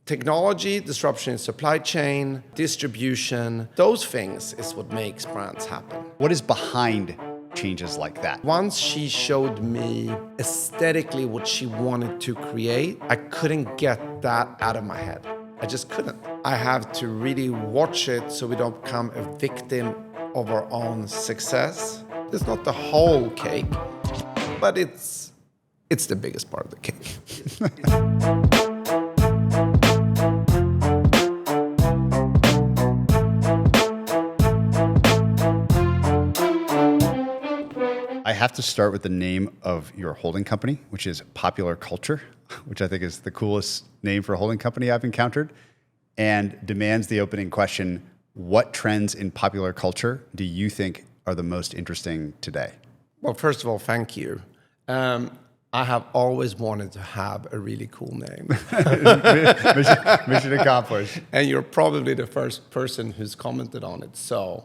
technology, disruption in supply chain, distribution, those things is what makes brands happen. What is behind changes like that? Once she showed me aesthetically what she wanted to create, I couldn't get that out of my head. I just couldn't. I have to really watch it so we don't become a victim of our own success. It's not the whole cake, but it's the biggest part of the cake. I have to start with the name of your holding company, which is Popular Culture, which I think is the coolest name for a holding company I've encountered, and demands the opening question: what trends in popular culture do you think are the most interesting today? Well, first of all, thank you. I have always wanted to have a really cool name. Mission accomplished. And you're probably the first person who's commented on it. So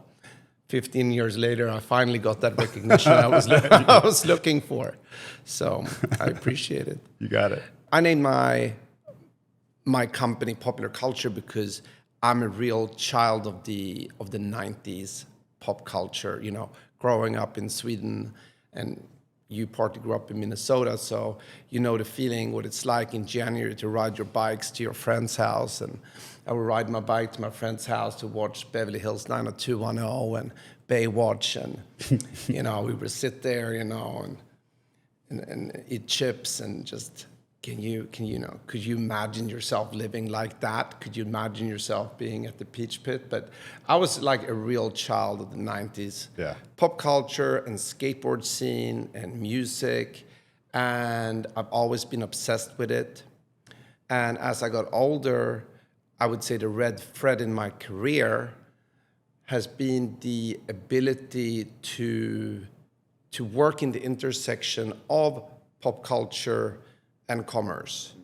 15 years later, I finally got that recognition I was looking for. So I appreciate it. You got it. I named my company Popular Culture because I'm a real child of the 90s pop culture, you know, growing up in Sweden, and you partly grew up in Minnesota, so you know the feeling, what it's like in January to ride your bikes to your friend's house. And I would ride my bike to my friend's house to watch Beverly Hills 90210 and Baywatch, and you know, we would sit there, you know, and eat chips and just could you imagine yourself living like that? Could you imagine yourself being at the Peach Pit? But I was like a real child of the 90s. Yeah. Pop culture and skateboard scene and music, and I've always been obsessed with it. And as I got older, I would say the red thread in my career has been the ability to work in the intersection of pop culture and commerce.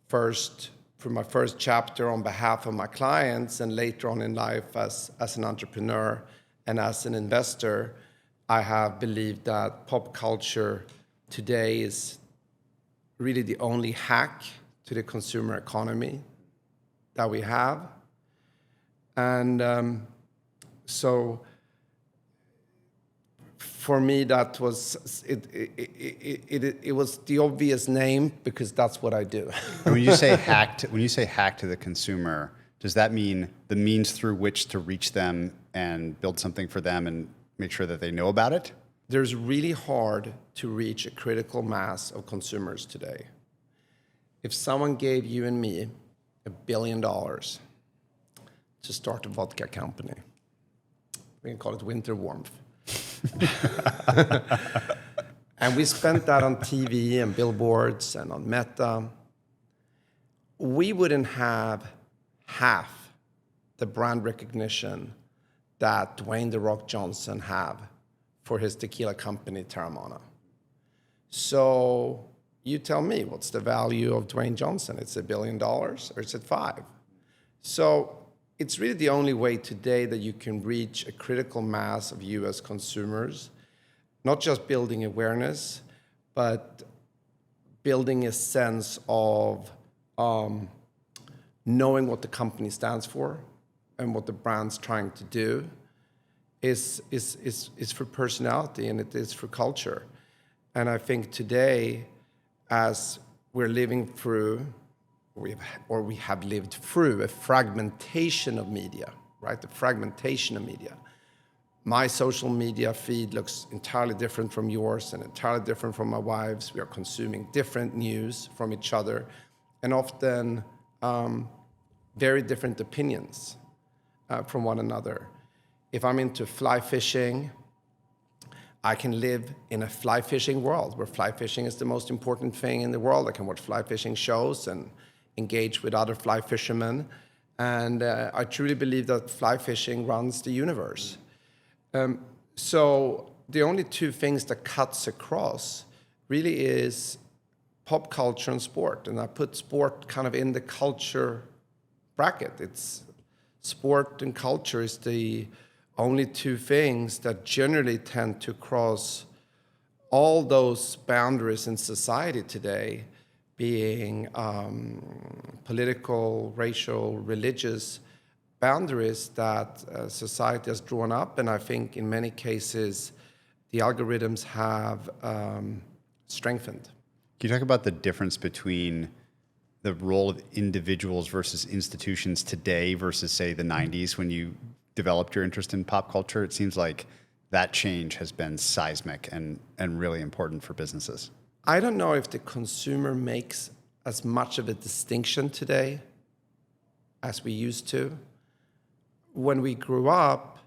First, for my first chapter on behalf of my clients, and later on in life as an entrepreneur and as an investor, I have believed that pop culture today is really the only hack to the consumer economy that we have. And so for me, that was it was the obvious name because that's what I do. And when you say hack to the consumer, does that mean the means through which to reach them and build something for them and make sure that they know about it? There's really hard to reach a critical mass of consumers today. If someone gave you and me $1 billion to start a vodka company, we can call it Winter Warmth. And we spent that on TV and billboards and on Meta, we wouldn't have half the brand recognition that Dwayne "The Rock" Johnson have for his tequila company, Terramana. So you tell me, what's the value of Dwayne Johnson? It's $1 billion or is it $5 billion? So it's really the only way today that you can reach a critical mass of US consumers, not just building awareness, but building a sense of knowing what the company stands for and what the brand's trying to do is for personality, and it is for culture. And I think today, as we're living through, we have lived through a fragmentation of media, right? The fragmentation of media. My social media feed looks entirely different from yours and entirely different from my wife's. We are consuming different news from each other, and often very different opinions from one another. If I'm into fly fishing, I can live in a fly fishing world where fly fishing is the most important thing in the world. I can watch fly fishing shows and engage with other fly fishermen. And I truly believe that fly fishing runs the universe. So the only two things that cuts across really is pop culture and sport. And I put sport kind of in the culture bracket. It's sport and culture is the only two things that generally tend to cross all those boundaries in society today being political, racial, religious boundaries that society has drawn up. And I think in many cases, the algorithms have strengthened. Can you talk about the difference between the role of individuals versus institutions today versus, say, the 90s when you developed your interest in pop culture? It seems like that change has been seismic and really important for businesses. I don't know if the consumer makes as much of a distinction today as we used to. When we grew up,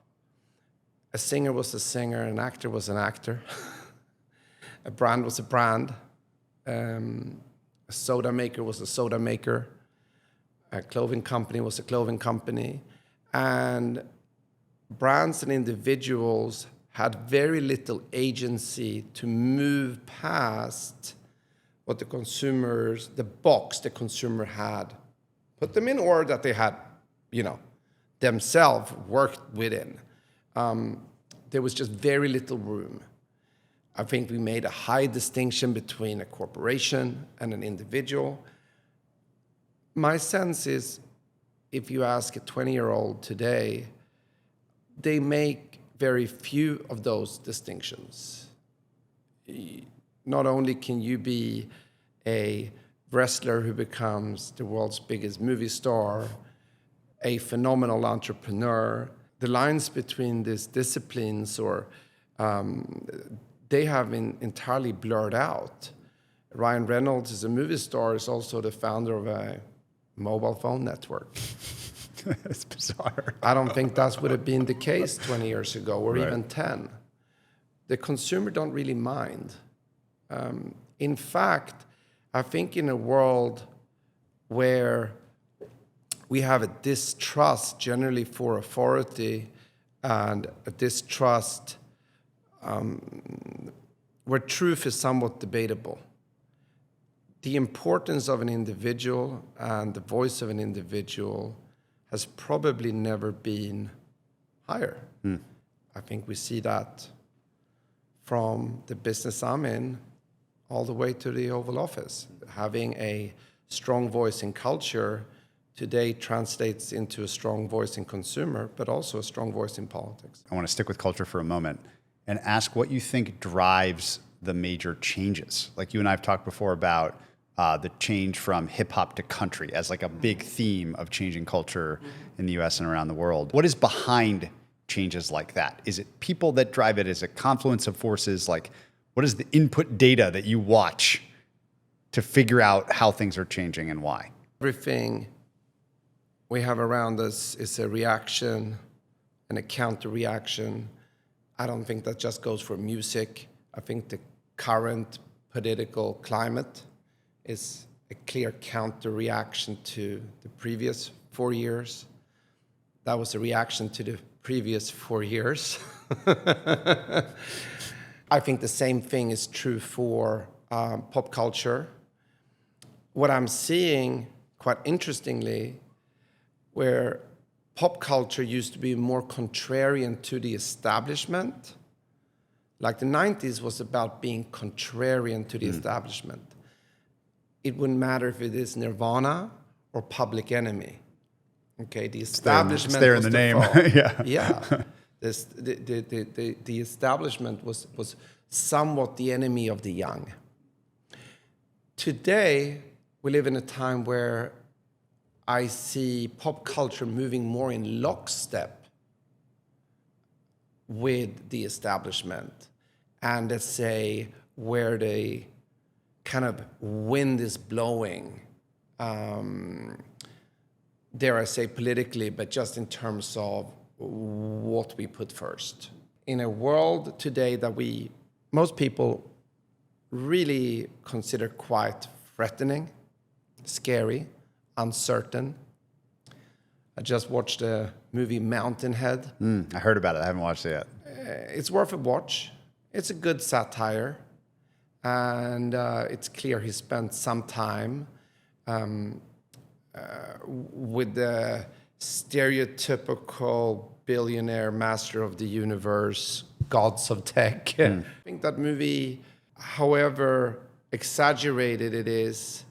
a singer was a singer, an actor was an actor, a brand was a brand, a soda maker was a soda maker, a clothing company was a clothing company, and brands and individuals had very little agency to move past what the consumers, the box the consumer had, put them in, or that they had, themselves worked within. There was just very little room. I think we made a high distinction between a corporation and an individual. My sense is, if you ask a 20-year-old today, they make very few of those distinctions. Not only can you be a wrestler who becomes the world's biggest movie star, a phenomenal entrepreneur, the lines between these disciplines they have been entirely blurred out. Ryan Reynolds is a movie star, is also the founder of a mobile phone network. It's bizarre. I don't think that would have been the case 20 years ago or even 10. The consumer don't really mind. In fact, I think in a world where we have a distrust generally for authority and a distrust where truth is somewhat debatable, the importance of an individual and the voice of an individual has probably never been higher. I think we see that from the business I'm in all the way to the Oval Office. Having a strong voice in culture today translates into a strong voice in consumer, but also a strong voice in politics. I want to stick with culture for a moment and ask what you think drives the major changes. Like you and I have talked before about the change from hip hop to country as like a big theme of changing culture in the US and around the world. What is behind changes like that? Is it people that drive it? Is it confluence of forces? Like, what is the input data that you watch to figure out how things are changing and why? Everything we have around us is a reaction and a counter-reaction. I don't think that just goes for music. I think the current political climate is a clear counter-reaction to the previous 4 years. That was a reaction to the previous 4 years. I think the same thing is true for pop culture. What I'm seeing, quite interestingly, where pop culture used to be more contrarian to the establishment, like the 90s was about being contrarian to the establishment. It wouldn't matter if it is Nirvana or Public Enemy. Okay, the establishment it's there in was the name. Yeah. The establishment was somewhat the enemy of the young. Today, we live in a time where I see pop culture moving more in lockstep with the establishment, and let's say where the kind of wind is blowing, dare I say politically, but just in terms of what we put first. In a world today that most people really consider quite threatening, scary, uncertain. I just watched the movie Mountainhead. I heard about it. I haven't watched it yet. It's worth a watch. It's a good satire. And it's clear he spent some time with the stereotypical billionaire master of the universe, gods of tech. I think that movie, however exaggerated it is,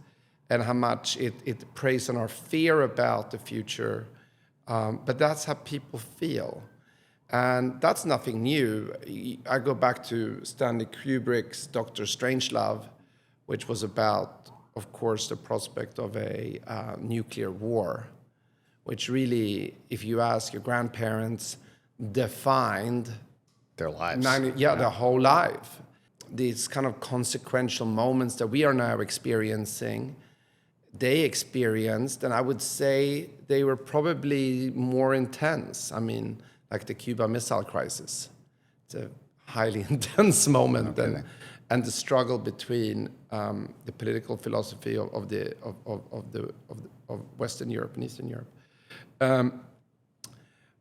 and how much it preys on our fear about the future. But that's how people feel. And that's nothing new. I go back to Stanley Kubrick's Dr. Strangelove, which was about, of course, the prospect of a nuclear war, which really, if you ask your grandparents, defined their lives. Their whole life. These kind of consequential moments that we are now experiencing, they experienced, and I would say they were probably more intense. I mean, like the Cuba Missile Crisis. It's a highly intense moment, and the struggle between the political philosophy of Western Europe and Eastern Europe.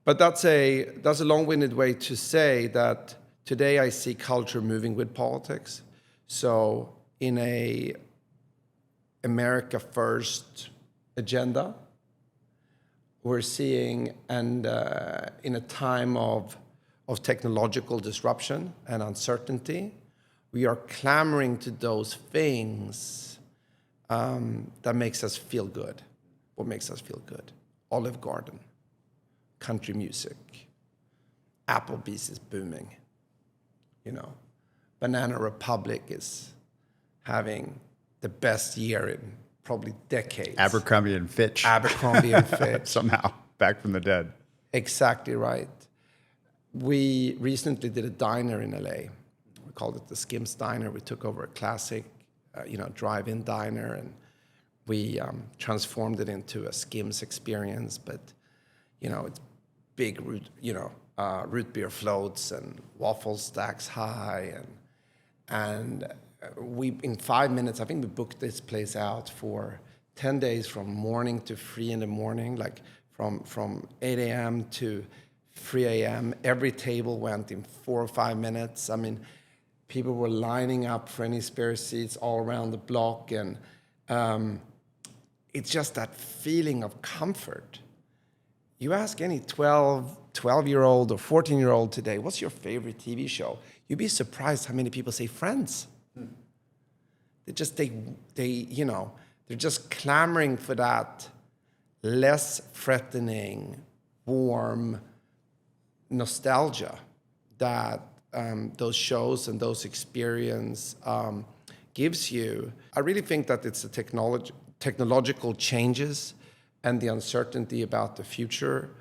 But that's a long-winded way to say that today I see culture moving with politics. So in a America First agenda, we're seeing, and in a time of technological disruption and uncertainty, we are clamoring to those things that makes us feel good. What makes us feel good? Olive Garden, country music, Applebee's is booming, Banana Republic is having the best year in probably decades. Abercrombie and Fitch. Somehow, back from the dead. Exactly right. We recently did a diner in LA. We called it the SKIMS Diner. We took over a classic, drive-in diner, and we transformed it into a SKIMS experience. But, it's big root beer floats and waffle stacks high, and we, in 5 minutes, I think we booked this place out for 10 days from morning to 3 in the morning, like from 8 a.m. to 3 a.m. Every table went in 4 or 5 minutes. I mean, people were lining up for any spare seats all around the block, and it's just that feeling of comfort. You ask any 12-year-old or 14-year-old today, what's your favorite TV show? You'd be surprised how many people say Friends. They're just clamoring for that less threatening, warm nostalgia that those shows and those experiences gives you. I really think that it's the technological changes and the uncertainty about the future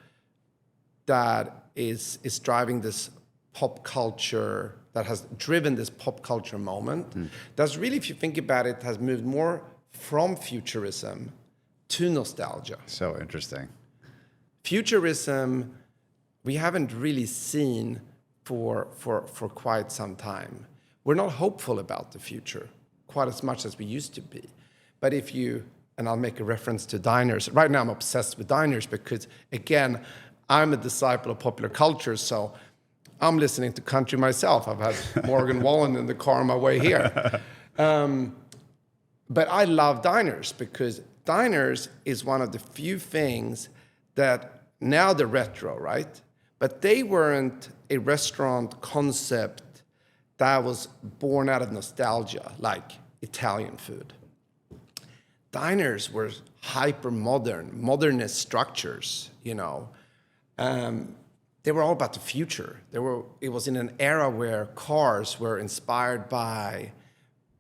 that is driving this pop culture, that has driven this pop culture moment. That's really, if you think about it, has moved more from futurism to nostalgia. So interesting. Futurism, we haven't really seen for quite some time. We're not hopeful about the future quite as much as we used to be. But if you, and I'll make a reference to diners. Right now I'm obsessed with diners because, again, I'm a disciple of popular culture, so I'm listening to country myself. I've had Morgan Wallen in the car on my way here. But I love diners because diners is one of the few things that, now they're retro, right? But they weren't a restaurant concept that was born out of nostalgia, like Italian food. Diners were modernist structures, They were all about the future. It was in an era where cars were inspired by,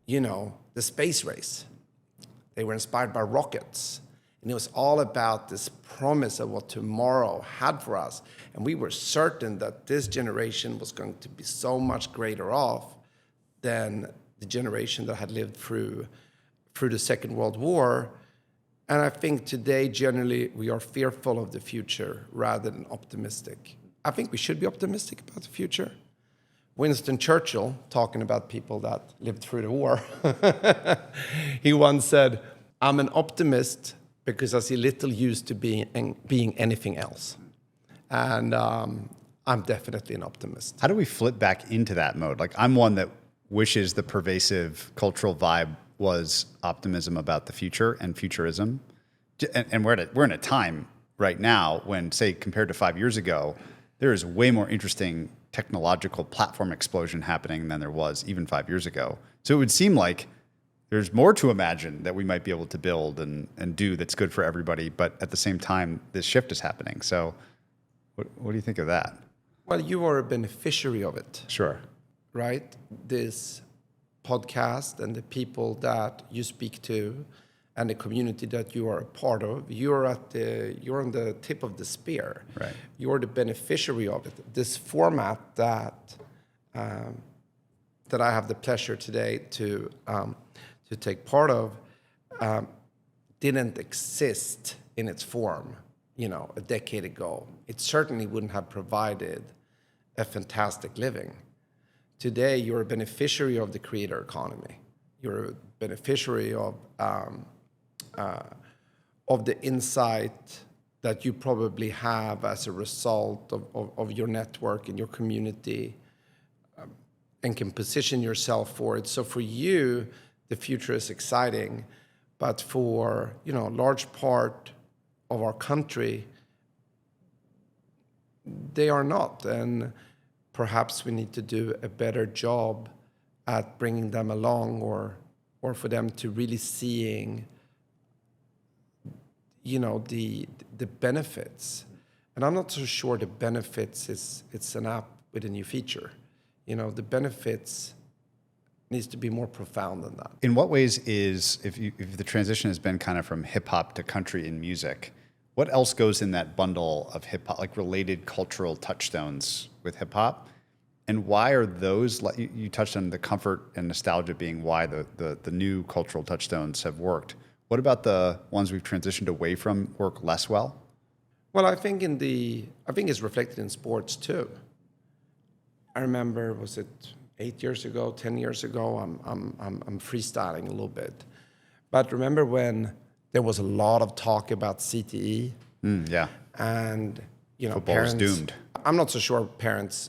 the space race. They were inspired by rockets. And it was all about this promise of what tomorrow had for us. And we were certain that this generation was going to be so much greater off than the generation that had lived through the Second World War. And I think today, generally, we are fearful of the future rather than optimistic. I think we should be optimistic about the future. Winston Churchill, talking about people that lived through the war, he once said, "I'm an optimist because I see little use to being anything else." And I'm definitely an optimist. How do we flip back into that mode? Like, I'm one that wishes the pervasive cultural vibe was optimism about the future and futurism. And we're in a time right now when, say, compared to 5 years ago, there is way more interesting technological platform explosion happening than there was even 5 years ago. So it would seem like there's more to imagine that we might be able to build and do that's good for everybody. But at the same time, this shift is happening. So what do you think of that? Well, you are a beneficiary of it. Sure. Right? This podcast and the people that you speak to and the community that you are a part of, you're on the tip of the spear. Right. You're the beneficiary of it. This format that I have the pleasure today to take part of didn't exist in its form, a decade ago. It certainly wouldn't have provided a fantastic living. Today, you're a beneficiary of the creator economy. You're a beneficiary of the insight that you probably have as a result of your network and your community, and can position yourself for it. So for you, the future is exciting, but for a large part of our country, they are not. And perhaps we need to do a better job at bringing them along, or for them to really seeing, the benefits. And I'm not so sure the benefits it's an app with a new feature. The benefits needs to be more profound than that. In what ways if the transition has been kind of from hip hop to country in music, what else goes in that bundle of hip hop, like related cultural touchstones with hip hop? And why are those, you touched on the comfort and nostalgia being why the new cultural touchstones have worked. What about the ones we've transitioned away from work less well? Well, I think it's reflected in sports too. I remember, was it 8 years ago, 10 years ago? I'm freestyling a little bit, but remember when there was a lot of talk about CTE? Yeah. And football parents, is doomed. I'm not so sure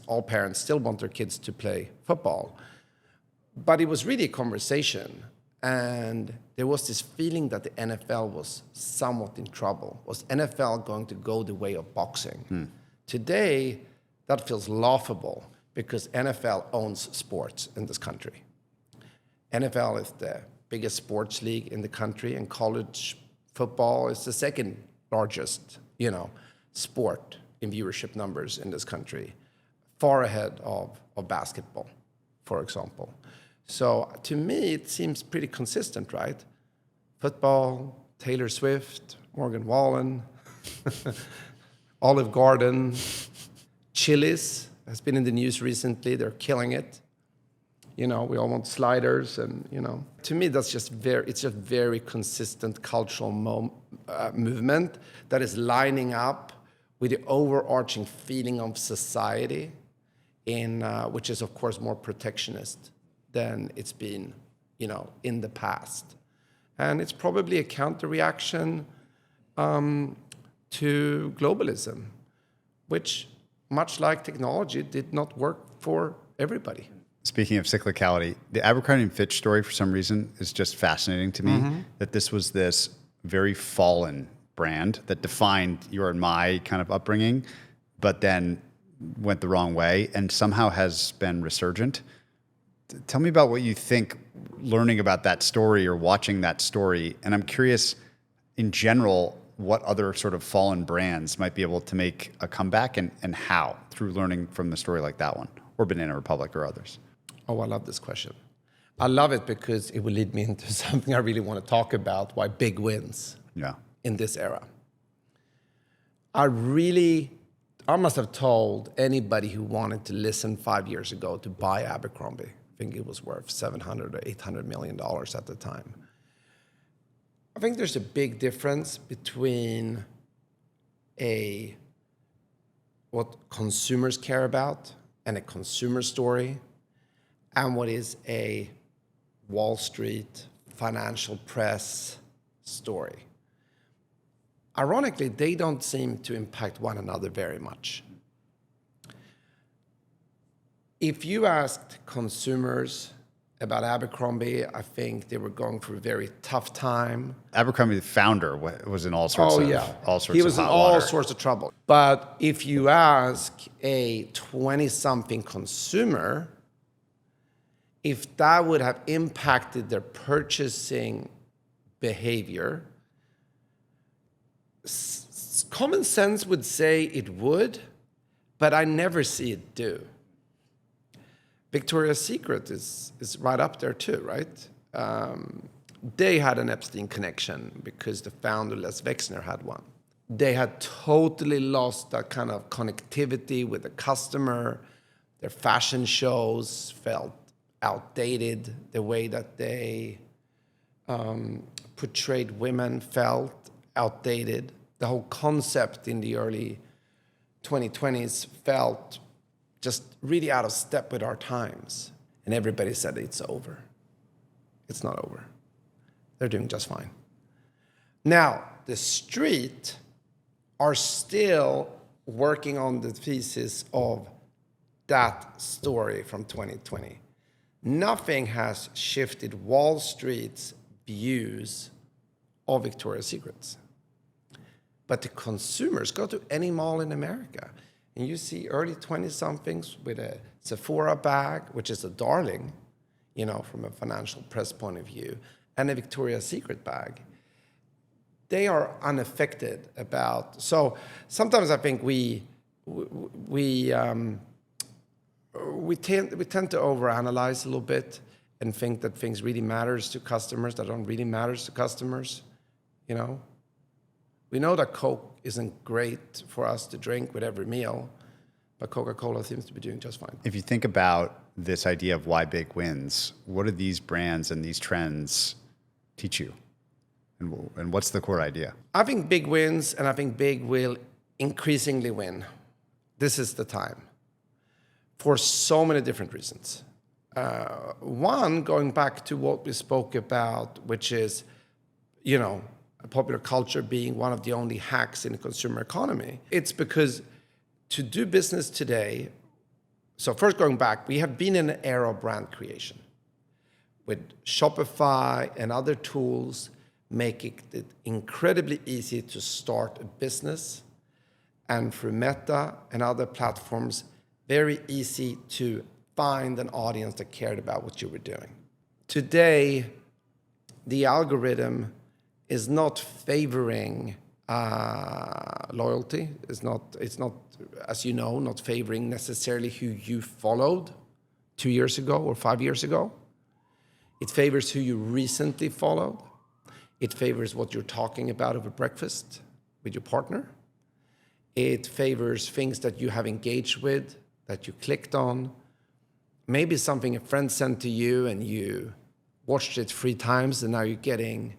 all parents still want their kids to play football, but it was really a conversation. And there was this feeling that the NFL was somewhat in trouble. Was NFL going to go the way of boxing? Today, that feels laughable because NFL owns sports in this country. NFL is the biggest sports league in the country, and college football is the second largest, sport in viewership numbers in this country, far ahead of basketball, for example. So to me, it seems pretty consistent, right? Football, Taylor Swift, Morgan Wallen, Olive Garden, Chili's has been in the news recently. They're killing it. We all want sliders, and to me, that's just it's a very consistent cultural movement that is lining up with the overarching feeling of society, which is of course more protectionist than it's been, in the past. And it's probably a counter-reaction to globalism, which, much like technology, did not work for everybody. Speaking of cyclicality, the Abercrombie & Fitch story, for some reason, is just fascinating to me, that this was this very fallen brand that defined your and my kind of upbringing, but then went the wrong way and somehow has been resurgent. Tell me about what you think learning about that story or watching that story. And I'm curious, in general, what other sort of fallen brands might be able to make a comeback, and how, through learning from the story like that one, or Banana Republic or others. Oh, I love this question. I love it because it will lead me into something I really want to talk about, why big wins in this era. I must have told anybody who wanted to listen 5 years ago to buy Abercrombie. I think it was worth $700 or $800 million at the time. I think there's a big difference between what consumers care about and a consumer story, and what is a Wall Street financial press story. Ironically, they don't seem to impact one another very much. If you asked consumers about Abercrombie, I think they were going through a very tough time. Abercrombie, the founder, was in all sorts of he was in hot all water. sorts of trouble. But if you ask a 20-something consumer, if that would have impacted their purchasing behavior, common sense would say it would, but I never see it do. Victoria's Secret is right up there too, right? They had an Epstein connection because the founder, Les Wexner, had one. They had totally lost that kind of connectivity with the customer. Their fashion shows felt outdated. The way that they portrayed women felt outdated. The whole concept in the early 2020s felt just really out of step with our times. And everybody said it's over. It's not over. They're doing just fine. Now, the street are still working on the thesis of that story from 2020. Nothing has shifted Wall Street's views of Victoria's Secrets. But the consumers, go to any mall in America, and you see early 20-somethings with a Sephora bag, which is a darling, from a financial press point of view, and a Victoria's Secret bag. They are unaffected about. So sometimes I think we tend to overanalyze a little bit and think that things really matters to customers that don't really matters to customers. We know that Coke isn't great for us to drink with every meal, but Coca-Cola seems to be doing just fine. If you think about this idea of why big wins, what do these brands and these trends teach you? And what's the core idea? I think big wins, and I think big will increasingly win. This is the time for so many different reasons. One, going back to what we spoke about, which is, popular culture being one of the only hacks in the consumer economy. It's because to do business today, so first going back, we have been in an era of brand creation with Shopify and other tools making it incredibly easy to start a business, and through Meta and other platforms, very easy to find an audience that cared about what you were doing. Today, the algorithm is not favoring loyalty. It's not, as you know, not favoring necessarily who you followed 2 years ago or 5 years ago. It favors who you recently followed. It favors what you're talking about over breakfast with your partner. It favors things that you have engaged with, that you clicked on. Maybe something a friend sent to you and you watched it 3 times and now you're getting,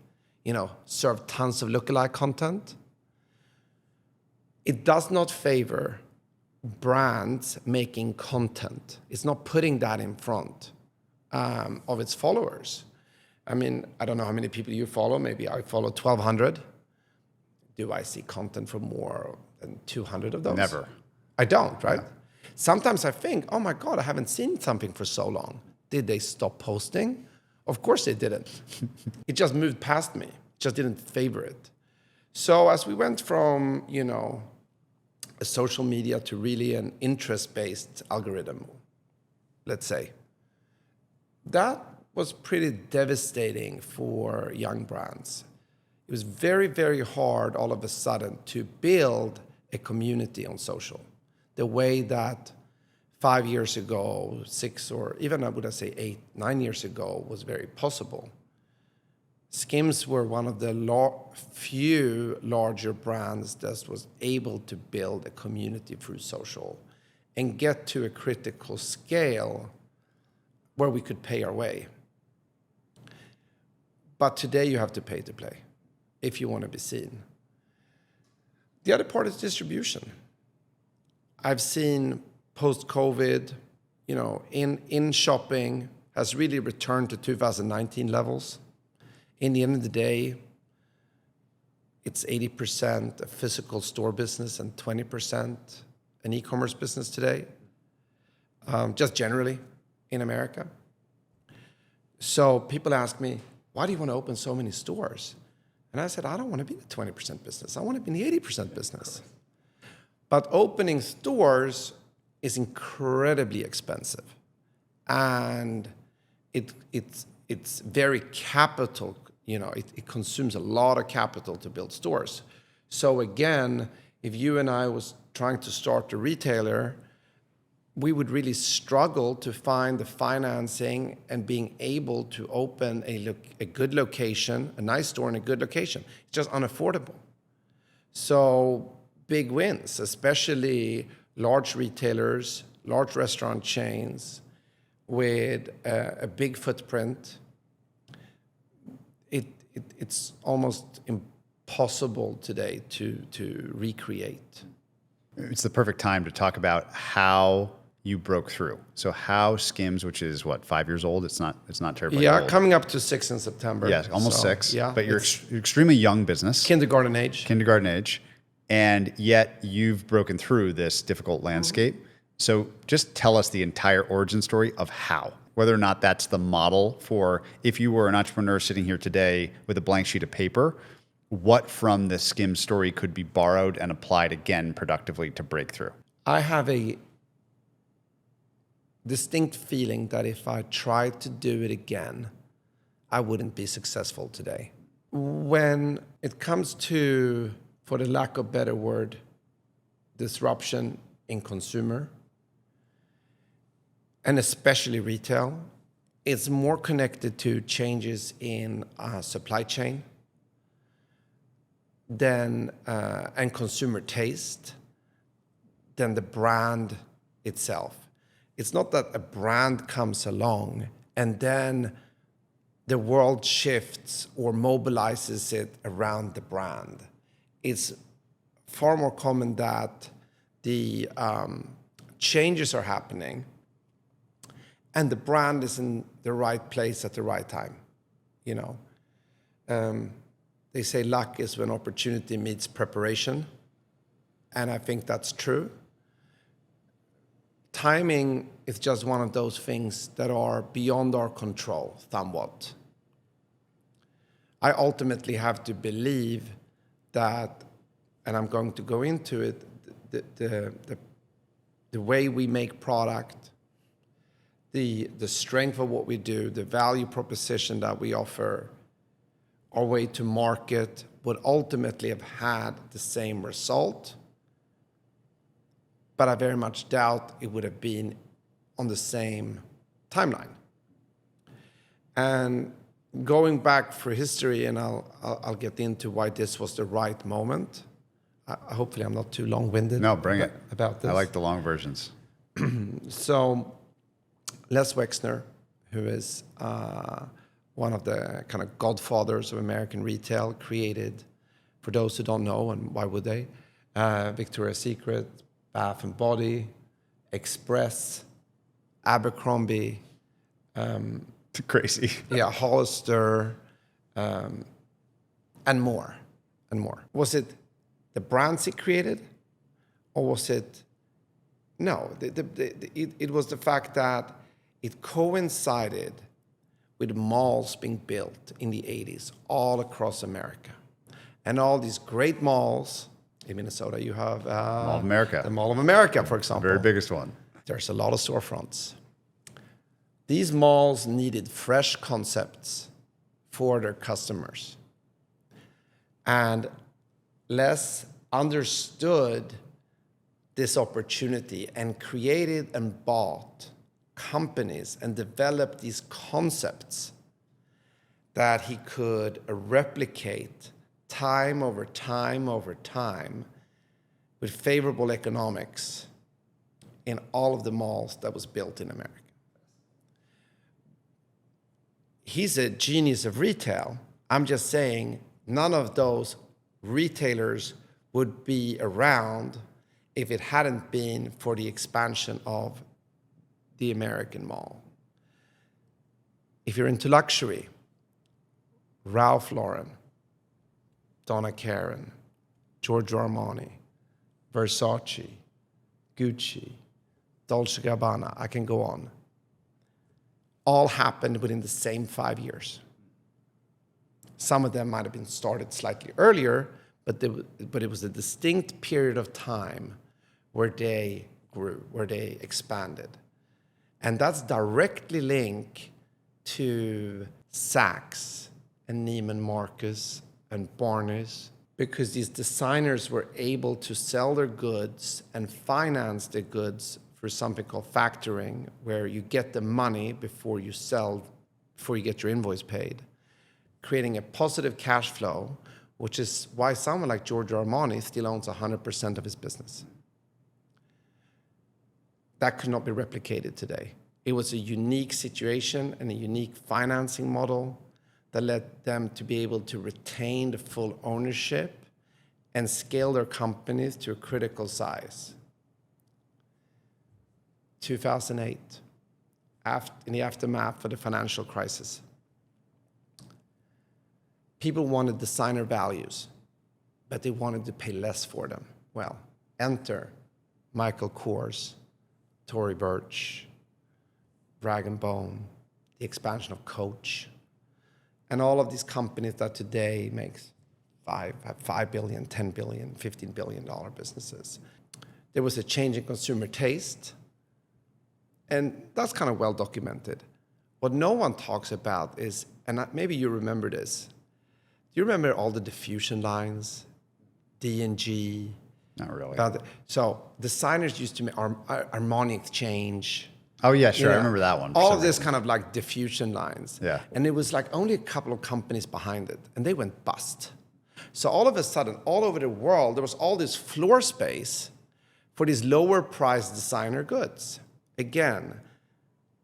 served tons of lookalike content. It does not favor brands making content. It's not putting that in front of its followers. I mean, I don't know how many people you follow. Maybe I follow 1,200. Do I see content from more than 200 of those? Never. I don't, right? No. Sometimes I think, oh my God, I haven't seen something for so long. Did they stop posting? Of course they didn't. It just moved past me. Just didn't favor it. So as we went from, a social media to really an interest-based algorithm, let's say, that was pretty devastating for young brands. It was very, very hard all of a sudden to build a community on social. The way that 5 years ago, 6, or even I would say 8, 9 years ago was very possible. SKIMS were one of the few larger brands that was able to build a community through social and get to a critical scale where we could pay our way. But today you have to pay to play if you want to be seen. The other part is distribution. I've seen post-COVID, in shopping has really returned to 2019 levels. In the end of the day, it's 80% a physical store business and 20% an e-commerce business today, just generally in America. So people ask me, why do you want to open so many stores? And I said, I don't want to be in the 20% business. I want to be in the 80% business. But opening stores is incredibly expensive. And it's very capital, it consumes a lot of capital to build stores. So again, if you and I was trying to start a retailer, we would really struggle to find the financing and being able to open a good location, a nice store in a good location. It's just unaffordable. So big wins, especially large retailers, large restaurant chains with a big footprint. It's almost impossible today to recreate. It's the perfect time to talk about how you broke through. So how SKIMS, which is what, 5 years old? It's not terribly old. Yeah, coming up to 6 in September. Yeah, almost 6. Yeah, but you're extremely young business. Kindergarten age. And yet you've broken through this difficult landscape. So just tell us the entire origin story of how, whether or not that's the model for if you were an entrepreneur sitting here today with a blank sheet of paper, what from the SKIMS story could be borrowed and applied again productively to break through? I have a distinct feeling that if I tried to do it again, I wouldn't be successful today. When it comes to, for the lack of a better word, disruption in consumer, and especially retail, it's more connected to changes in supply chain than and consumer taste than the brand itself. It's not that a brand comes along and then the world shifts or mobilizes it around the brand. It's far more common that the changes are happening and the brand is in the right place at the right time. They say luck is when opportunity meets preparation, and I think that's true. Timing is just one of those things that are beyond our control, somewhat. I ultimately have to believe that, and I'm going to go into it, the way we make product, the strength of what we do, the value proposition that we offer, our way to market would ultimately have had the same result. But I very much doubt it would have been on the same timeline. And going back for history, and I'll get into why this was the right moment. Hopefully I'm not too long-winded. No, bring it. About this. I like the long versions. So Les Wexner, who is one of the kind of godfathers of American retail, created, for those who don't know, and why would they, Victoria's Secret, Bath and Body, Express, Abercrombie. Crazy. Yeah, Hollister, and more. Was it the brands he created, or was it? No, it was the fact that it coincided with malls being built in the 80s all across America. And all these great malls, in Minnesota you have Mall of America. The Mall of America, for example. Very biggest one. There's a lot of storefronts. These malls needed fresh concepts for their customers. And Les understood this opportunity and created and bought companies and developed these concepts that he could replicate time over time over time with favorable economics in all of the malls that was built in America. He's a genius of retail. I'm just saying none of those retailers would be around if it hadn't been for the expansion of the American mall. If you're into luxury, Ralph Lauren, Donna Karan, Giorgio Armani, Versace, Gucci, Dolce & Gabbana, I can go on. All happened within the same 5 years. Some of them might have been started slightly earlier, but it was a distinct period of time where they grew, where they expanded. And that's directly linked to Saks and Neiman Marcus and Barnes, because these designers were able to sell their goods and finance their goods for something called factoring, where you get the money before you get your invoice paid, creating a positive cash flow, which is why someone like Giorgio Armani still owns 100% of his business. That could not be replicated today. It was a unique situation and a unique financing model that led them to be able to retain the full ownership and scale their companies to a critical size. 2008, in the aftermath of the financial crisis, people wanted designer values, but they wanted to pay less for them. Well, enter Michael Kors, Tory Burch, Rag & Bone, the expansion of Coach, and all of these companies that today makes $5 billion, $10 billion, $15 billion businesses. There was a change in consumer taste, and that's kind of well documented. What no one talks about is, and maybe you remember this, do you remember all the diffusion lines, D&G? Not really. So designers used to make Armani Exchange. Oh, yeah, sure. I remember that one. All of this kind of like diffusion lines. Yeah. And it was like only a couple of companies behind it, and they went bust. So all of a sudden, all over the world, there was all this floor space for these lower priced designer goods. Again,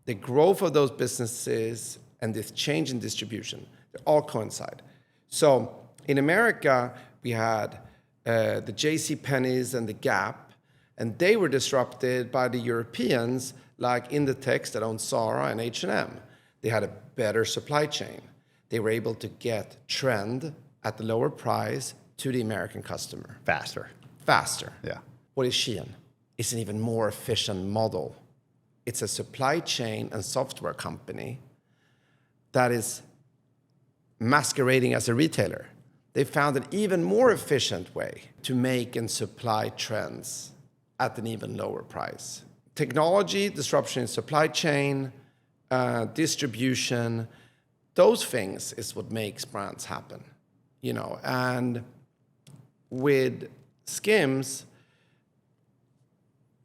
the growth of those businesses and this change in distribution, they all coincide. So in America, we had the JCPenney's and the Gap, and they were disrupted by the Europeans like Inditex that owned Zara and H&M. They had a better supply chain. They were able to get trend at the lower price to the American customer. Faster. Yeah. What is Shein? It's an even more efficient model. It's a supply chain and software company that is masquerading as a retailer. They found an even more efficient way to make and supply trends at an even lower price. Technology, disruption in supply chain, distribution, those things is what makes brands happen, and with SKIMS,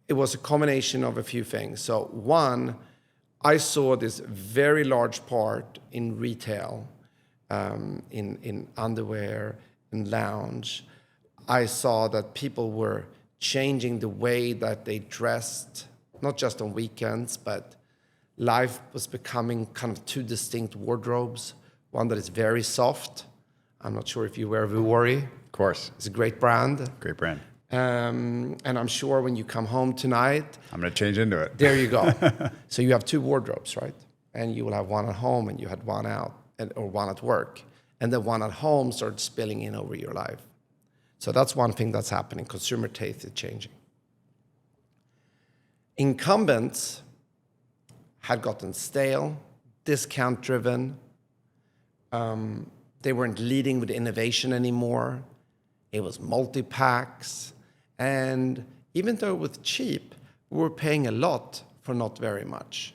it was a combination of a few things. So one, I saw this very large part in retail, in underwear, in lounge. I saw that people were changing the way that they dressed, not just on weekends, but life was becoming kind of two distinct wardrobes. One that is very soft. I'm not sure if you wear Vuori. Of course. It's a great brand. Great brand. And I'm sure when you come home tonight, I'm going to change into it. There you go. So you have two wardrobes, right? And you will have one at home and you had one out, or one at work. And the one at home starts spilling in over your life. So that's one thing that's happening. Consumer taste is changing. Incumbents had gotten stale, discount-driven. They weren't leading with innovation anymore. It was multi-packs. And even though it was cheap, we were paying a lot for not very much.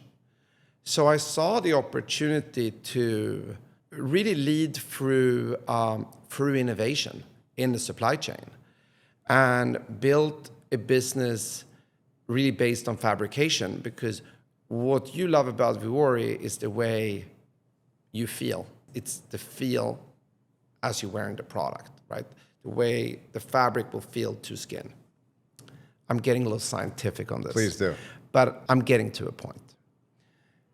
So I saw the opportunity to really lead through innovation in the supply chain and build a business really based on fabrication, because what you love about Vuori is the way you feel. It's the feel as you're wearing the product, right? The way the fabric will feel to skin. I'm getting a little scientific on this. Please do. But I'm getting to a point,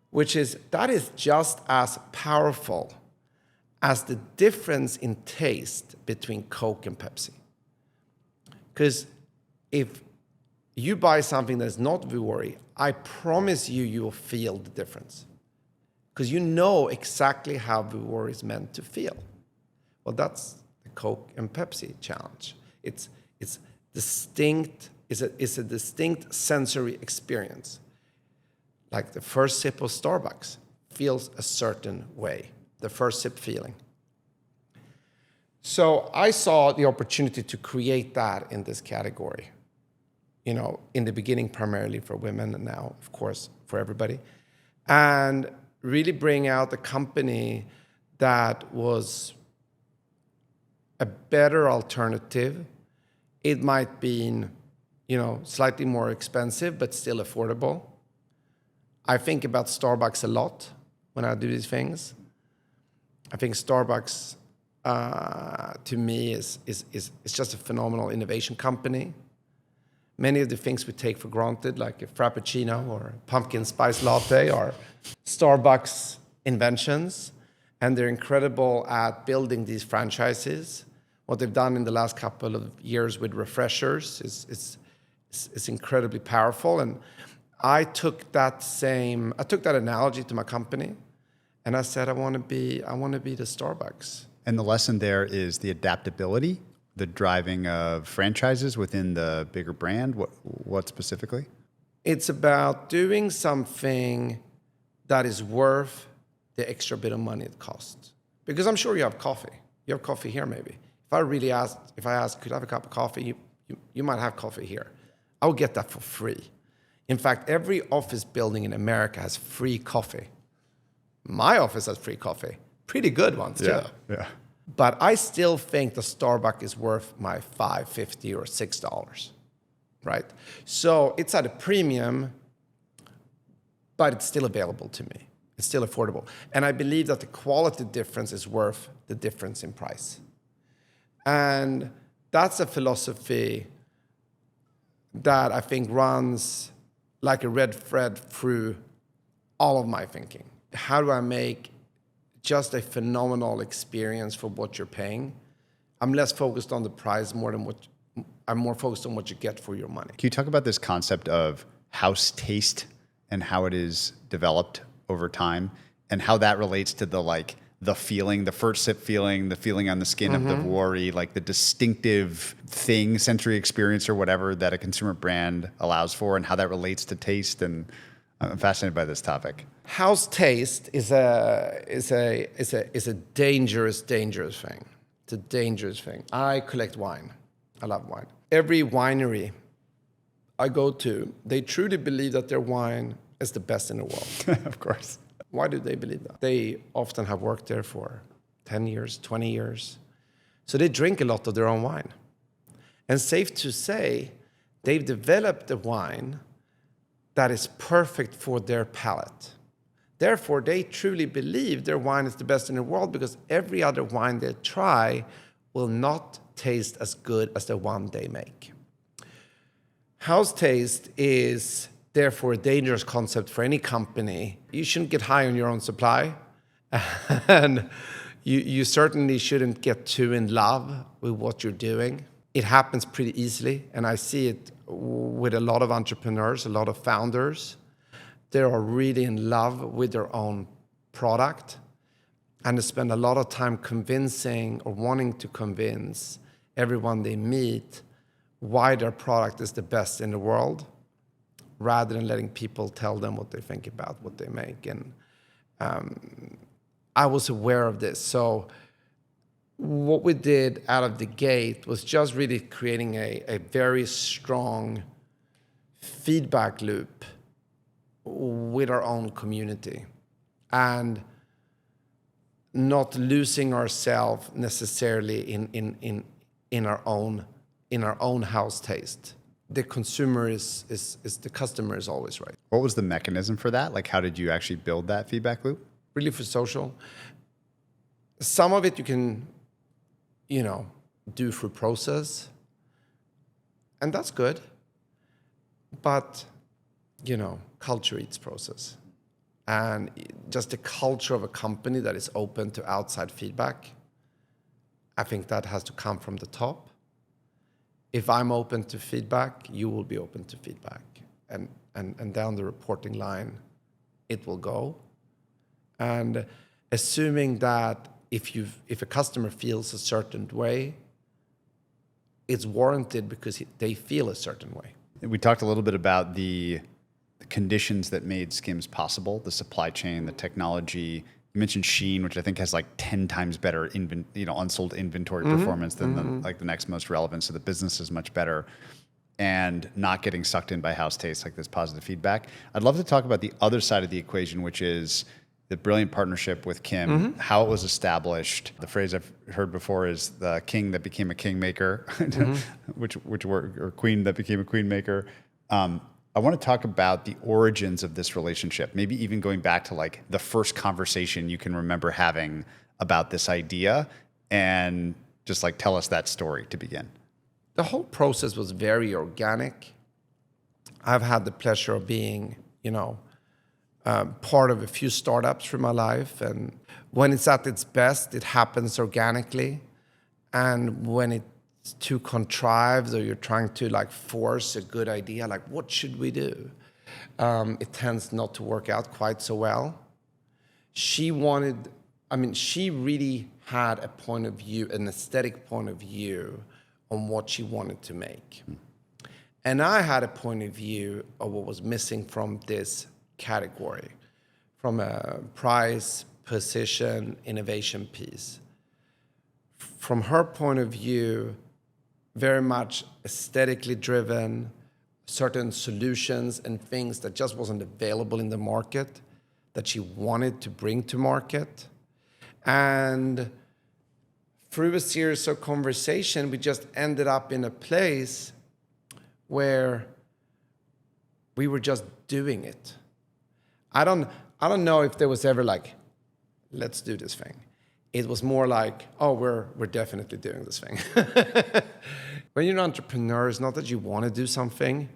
which is that is just as powerful as the difference in taste between Coke and Pepsi. Because if you buy something that's not Vuori, I promise you will feel the difference. Because you know exactly how Vuori is meant to feel. Well, that's the Coke and Pepsi challenge. It's distinct. It's a distinct sensory experience. Like the first sip of Starbucks feels a certain way. The first sip feeling. So I saw the opportunity to create that in this category. In the beginning primarily for women, and now, of course, for everybody. And really bring out a company that was a better alternative. It might be, slightly more expensive, but still affordable. I think about Starbucks a lot when I do these things. I think Starbucks, to me, is just a phenomenal innovation company. Many of the things we take for granted, like a Frappuccino or pumpkin spice latte, are Starbucks inventions, and they're incredible at building these franchises. What they've done in the last couple of years with refreshers is incredibly powerful. And I took that analogy to my company, and I said, I want to be the Starbucks. And the lesson there is the adaptability, the driving of franchises within the bigger brand. What specifically? It's about doing something that is worth the extra bit of money it costs. Because I'm sure you have coffee. You have coffee here, maybe. If I ask, could I have a cup of coffee? You might have coffee here. I will get that for free. In fact, every office building in America has free coffee. My office has free coffee. Pretty good ones, too. Yeah. But I still think the Starbucks is worth my $5.50 or $6, right? So it's at a premium, but it's still available to me. It's still affordable. And I believe that the quality difference is worth the difference in price. And that's a philosophy that I think runs like a red thread through all of my thinking. How do I make just a phenomenal experience for what you're paying? I'm less focused on the price I'm more focused on what you get for your money. Can you talk about this concept of house taste and how it is developed over time and how that relates to the feeling, the first sip feeling, the feeling on the skin of the worry, like the distinctive thing, sensory experience or whatever that a consumer brand allows for, and how that relates to taste? And I'm fascinated by this topic. House taste is a dangerous thing. It's a dangerous thing. I collect wine. I love wine. Every winery I go to, they truly believe that their wine is the best in the world. Of course. Why do they believe that? They often have worked there for 10 years, 20 years. So they drink a lot of their own wine. And safe to say, they've developed a wine that is perfect for their palate. Therefore, they truly believe their wine is the best in the world because every other wine they try will not taste as good as the one they make. House taste is therefore a dangerous concept for any company. You shouldn't get high on your own supply. And you certainly shouldn't get too in love with what you're doing. It happens pretty easily, and I see it with a lot of entrepreneurs, a lot of founders. They are really in love with their own product, and they spend a lot of time convincing or wanting to convince everyone they meet why their product is the best in the world, rather than letting people tell them what they think about what they make. And I was aware of this. So what we did out of the gate was just really creating a very strong feedback loop with our own community and not losing ourselves necessarily in our own house taste. The consumer is the customer is always right. What was the mechanism for that? Like, how did you actually build that feedback loop? Really for social. Some of it you can, do through process, and that's good. But, culture eats process. And just the culture of a company that is open to outside feedback, I think that has to come from the top. If I'm open to feedback, you will be open to feedback. And down the reporting line, it will go. And assuming that if a customer feels a certain way, it's warranted because they feel a certain way. We talked a little bit about the conditions that made SKIMS possible, the supply chain, the technology. You mentioned Shein, which I think has like 10 times better unsold inventory performance than the next most relevant. So the business is much better, and not getting sucked in by house taste, like this positive feedback. I'd love to talk about the other side of the equation, which is the brilliant partnership with Kim, how it was established. The phrase I've heard before is the king that became a kingmaker, or queen that became a queenmaker. I want to talk about the origins of this relationship, maybe even going back to like the first conversation you can remember having about this idea, and just like tell us that story to begin. The whole process was very organic. I've had the pleasure of being, part of a few startups through my life. And when it's at its best, it happens organically. And when it's too contrived, or you're trying to like force a good idea, like what should we do? It tends not to work out quite so well. She really had a point of view, an aesthetic point of view on what she wanted to make. And I had a point of view of what was missing from this category, from a price, position, innovation piece. From her point of view, very much aesthetically driven, certain solutions and things that just wasn't available in the market that she wanted to bring to market. And through a series of conversation, we just ended up in a place where we were just doing it. I don't know if there was ever like, let's do this thing. It was more like, oh, we're definitely doing this thing. When you're an entrepreneur, it's not that you want to do something,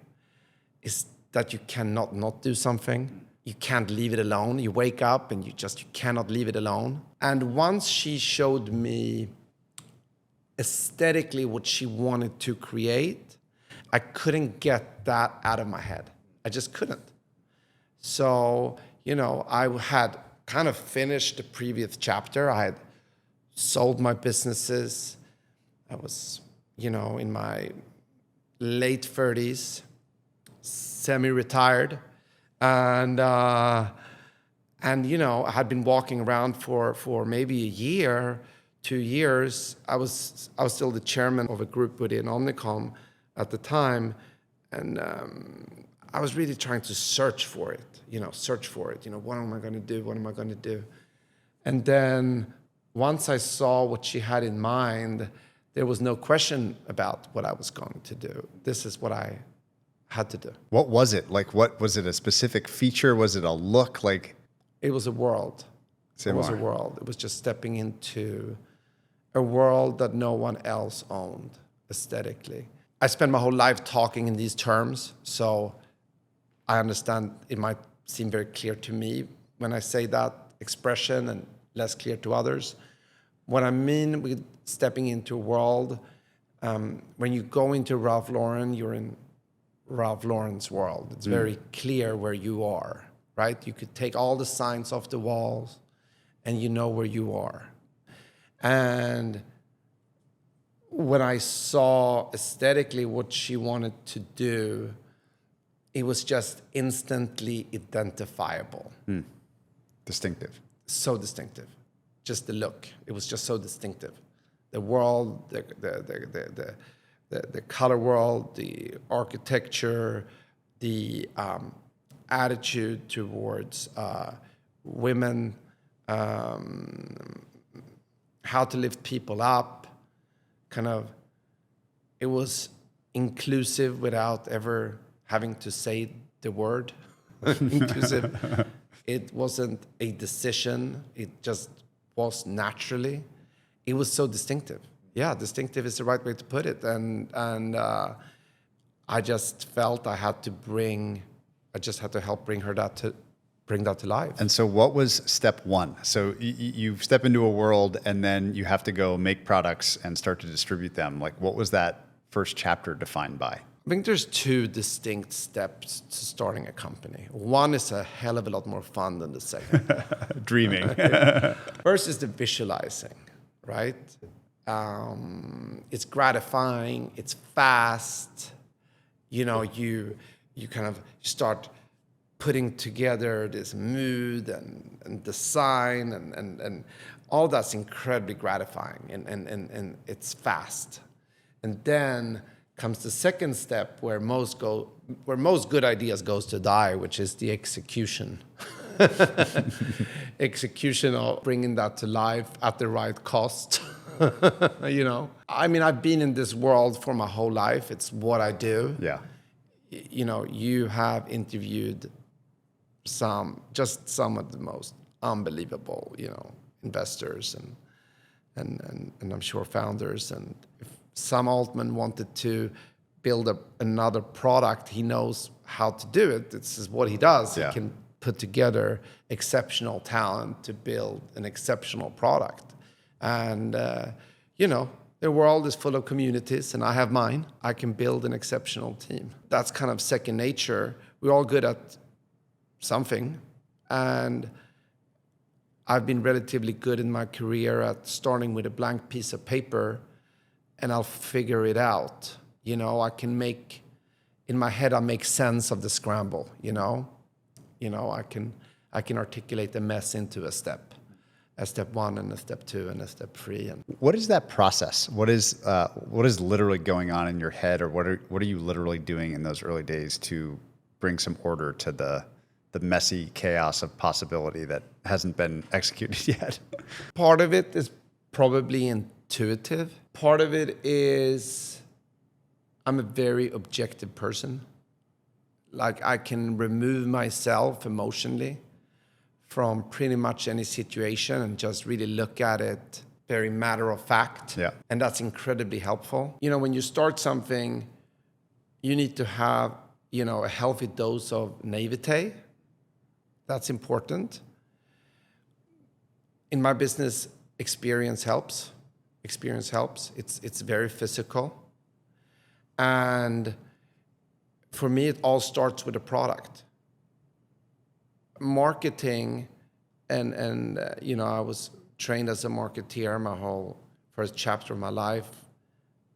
it's that you cannot not do something. You can't leave it alone. You wake up and you cannot leave it alone. And once she showed me aesthetically what she wanted to create, I couldn't get that out of my head. I just couldn't. So, I had kind of finished the previous chapter. I had sold my businesses. I was, in my late 30s, semi-retired. And I had been walking around for maybe a year, 2 years. I was still the chairman of a group within Omnicom at the time. And I was really trying to search for it. What am I going to do? What am I going to do? And then once I saw what she had in mind, there was no question about what I was going to do. This is what I had to do. What was it? Like, what was it? A specific feature? Was it a look? Like, it was a world. It was a world. It was just stepping into a world that no one else owned aesthetically. I spent my whole life talking in these terms, so I understand it might seem very clear to me when I say that expression and less clear to others. What I mean with stepping into a world, when you go into Ralph Lauren, you're in Ralph Lauren's world. It's very clear where you are, right? You could take all the signs off the walls and you know where you are. And when I saw aesthetically what she wanted to do, it was just instantly identifiable. Distinctive. So distinctive. Just the look. It was just so distinctive. The world, the color world, the architecture, the attitude towards women, how to lift people up, it was inclusive without ever having to say the word inclusive. It wasn't a decision. It just was naturally. It was so distinctive. Yeah, distinctive is the right way to put it. And I just felt I had to help bring that to life. And so what was step one? So you step into a world and then you have to go make products and start to distribute them. Like, what was that first chapter defined by? I think there's two distinct steps to starting a company. One is a hell of a lot more fun than the second. Dreaming. First is the visualizing, right? It's gratifying. It's fast. You kind of start putting together this mood and design and all that's incredibly gratifying and it's fast. And then comes the second step where most good ideas goes to die, which is the execution. execution of bringing that to life at the right cost. You know, I mean, I've been in this world for my whole life. It's what I do. Yeah. You know, you have interviewed some of the most unbelievable, you know, investors and I'm sure founders. And if Sam Altman wanted to build another product, he knows how to do it. This is what he does. Yeah. He can put together exceptional talent to build an exceptional product. And, you know, the world is full of communities, and I have mine. I can build an exceptional team. That's kind of second nature. We're all good at something. And I've been relatively good in my career at starting with a blank piece of paper, and I'll figure it out. You know, I can make, in my head, I make sense of the scramble, you know? You know, I can articulate the mess into a step 1 and a step 2 and a step 3. And what is that process? What is literally going on in your head, or what are you literally doing in those early days to bring some order to the messy chaos of possibility that hasn't been executed yet? Part of it is probably intuitive. Part of it is I'm a very objective person. Like, I can remove myself emotionally from pretty much any situation and just really look at it very matter of fact. Yeah. And that's incredibly helpful. You know, when you start something, you need to have, you know, a healthy dose of naivete. That's important. In my business, experience helps. Experience helps. It's very physical. And for me, it all starts with a product. Marketing, and you know, I was trained as a marketeer. My whole first chapter of my life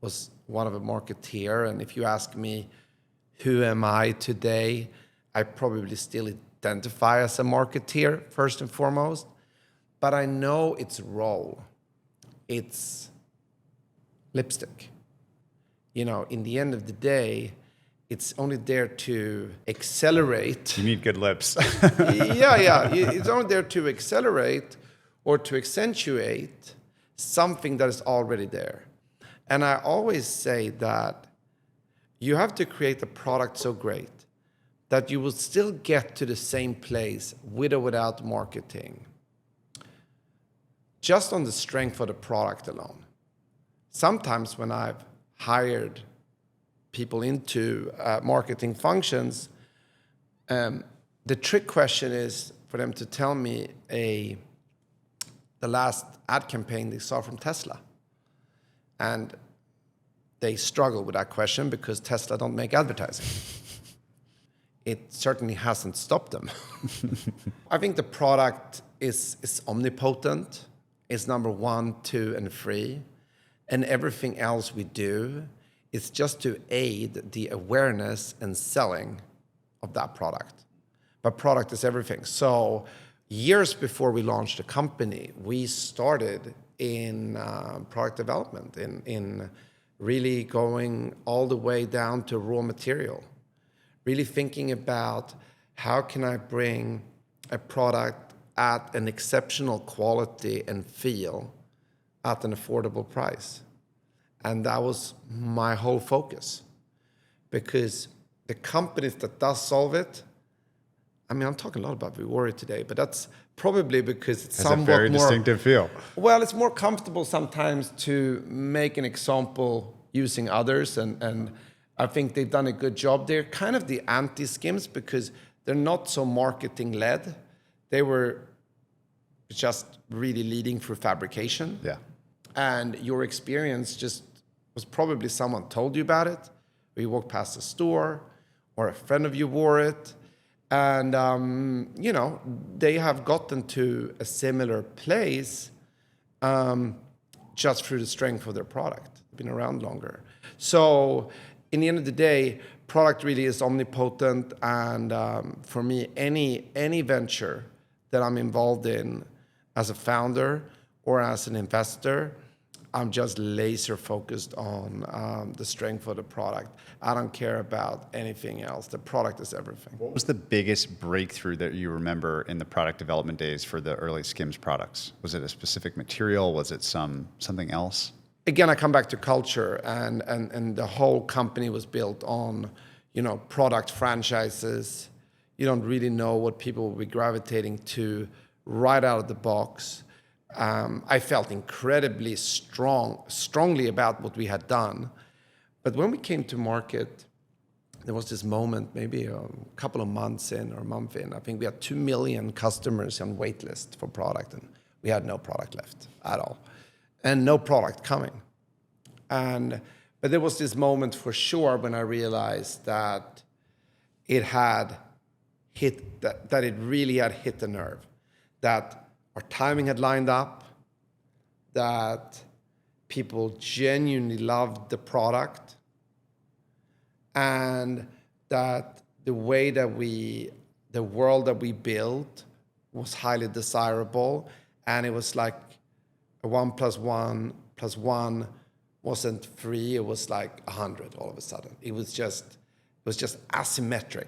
was one of a marketeer. And if you ask me, who am I today? I probably still identify as a marketeer, first and foremost. But I know its role. It's lipstick. You know, in the end of the day, it's only there to accelerate. You need good lips. Yeah. It's only there to accelerate or to accentuate something that is already there. And I always say that you have to create a product so great that you will still get to the same place with or without marketing, just on the strength of the product alone. Sometimes when I've hired people into marketing functions, the trick question is for them to tell me the last ad campaign they saw from Tesla. And they struggle with that question because Tesla don't make advertising. It certainly hasn't stopped them. I think the product is omnipotent. It's number 1, 2, and 3. And everything else we do is just to aid the awareness and selling of that product. But product is everything. So years before we launched the company, we started in product development, in really going all the way down to raw material, really thinking about how can I bring a product at an exceptional quality and feel at an affordable price. And that was my whole focus, because the companies that does solve it, I mean, I'm talking a lot about Vuori today, but that's probably because it's somewhat a very more distinctive feel. Well, it's more comfortable sometimes to make an example using others, and I think they've done a good job. They're kind of the anti-SKIMS because they're not so marketing-led. They were just really leading through fabrication. Yeah. And your experience just was probably someone told you about it, or you walked past a store, or a friend of you wore it. And, you know, they have gotten to a similar place just through the strength of their product. Been around longer. So in the end of the day, product really is omnipotent. And for me, any venture that I'm involved in as a founder or as an investor, I'm just laser focused on the strength of the product. I don't care about anything else. The product is everything. What was the biggest breakthrough that you remember in the product development days for the early SKIMS products? Was it a specific material? Was it something else? Again, I come back to culture, and the whole company was built on, product franchises. You don't really know what people will be gravitating to right out of the box. I felt incredibly strongly about what we had done. But when we came to market, there was this moment, maybe a couple of months in or a month in, I think we had 2 million customers on wait list for product, and we had no product left at all, and no product coming. But there was this moment for sure when I realized that it had hit, that it really had hit the nerve, that our timing had lined up, that people genuinely loved the product, and that the world that we built was highly desirable, and it was like a 1 + 1 + 1 wasn't 3, it was like 100 all of a sudden. It was just asymmetric,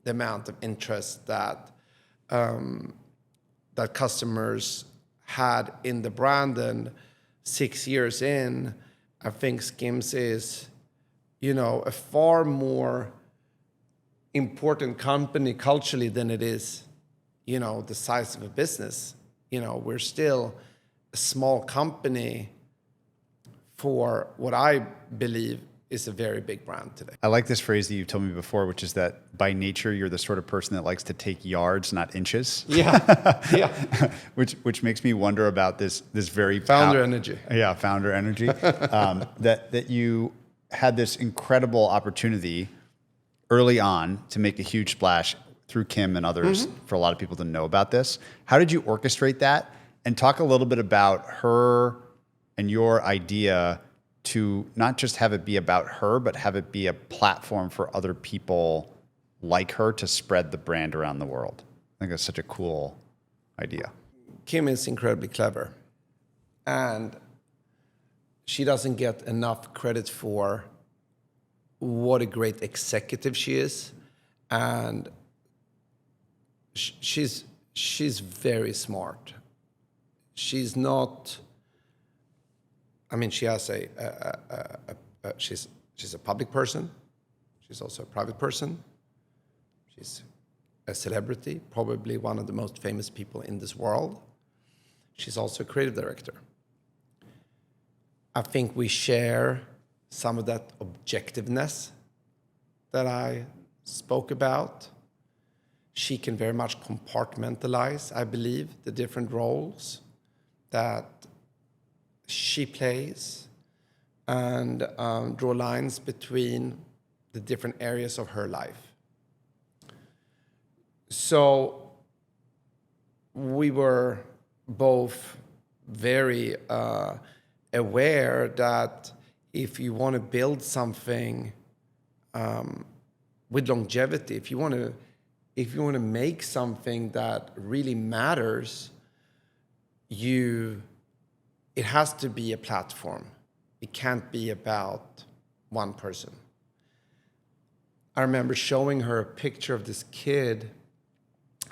the amount of interest that that customers had in the brand. And 6 years in, I think SKIMS is, a far more important company culturally than it is, the size of a business. We're still a small company for what I believe is a very big brand today. I like this phrase that you've told me before, which is that by nature, you're the sort of person that likes to take yards, not inches. Yeah. which makes me wonder about this very Founder energy. Yeah, founder energy. That you had this incredible opportunity early on to make a huge splash through Kim and others for a lot of people to know about this. How did you orchestrate that? And talk a little bit about her and your idea to not just have it be about her, but have it be a platform for other people like her to spread the brand around the world. I think that's such a cool idea. Kim is incredibly clever, and she doesn't get enough credit for what a great executive she is. And she's very smart. She's not, she has she's a public person. She's also a private person. She's a celebrity, probably one of the most famous people in this world. She's also a creative director. I think we share some of that objectiveness that I spoke about. She can very much compartmentalize, I believe, the different roles that she plays, and draw lines between the different areas of her life. So we were both very aware that if you want to build something with longevity, if you want to make something that really matters, it has to be a platform. It can't be about one person. I remember showing her a picture of this kid,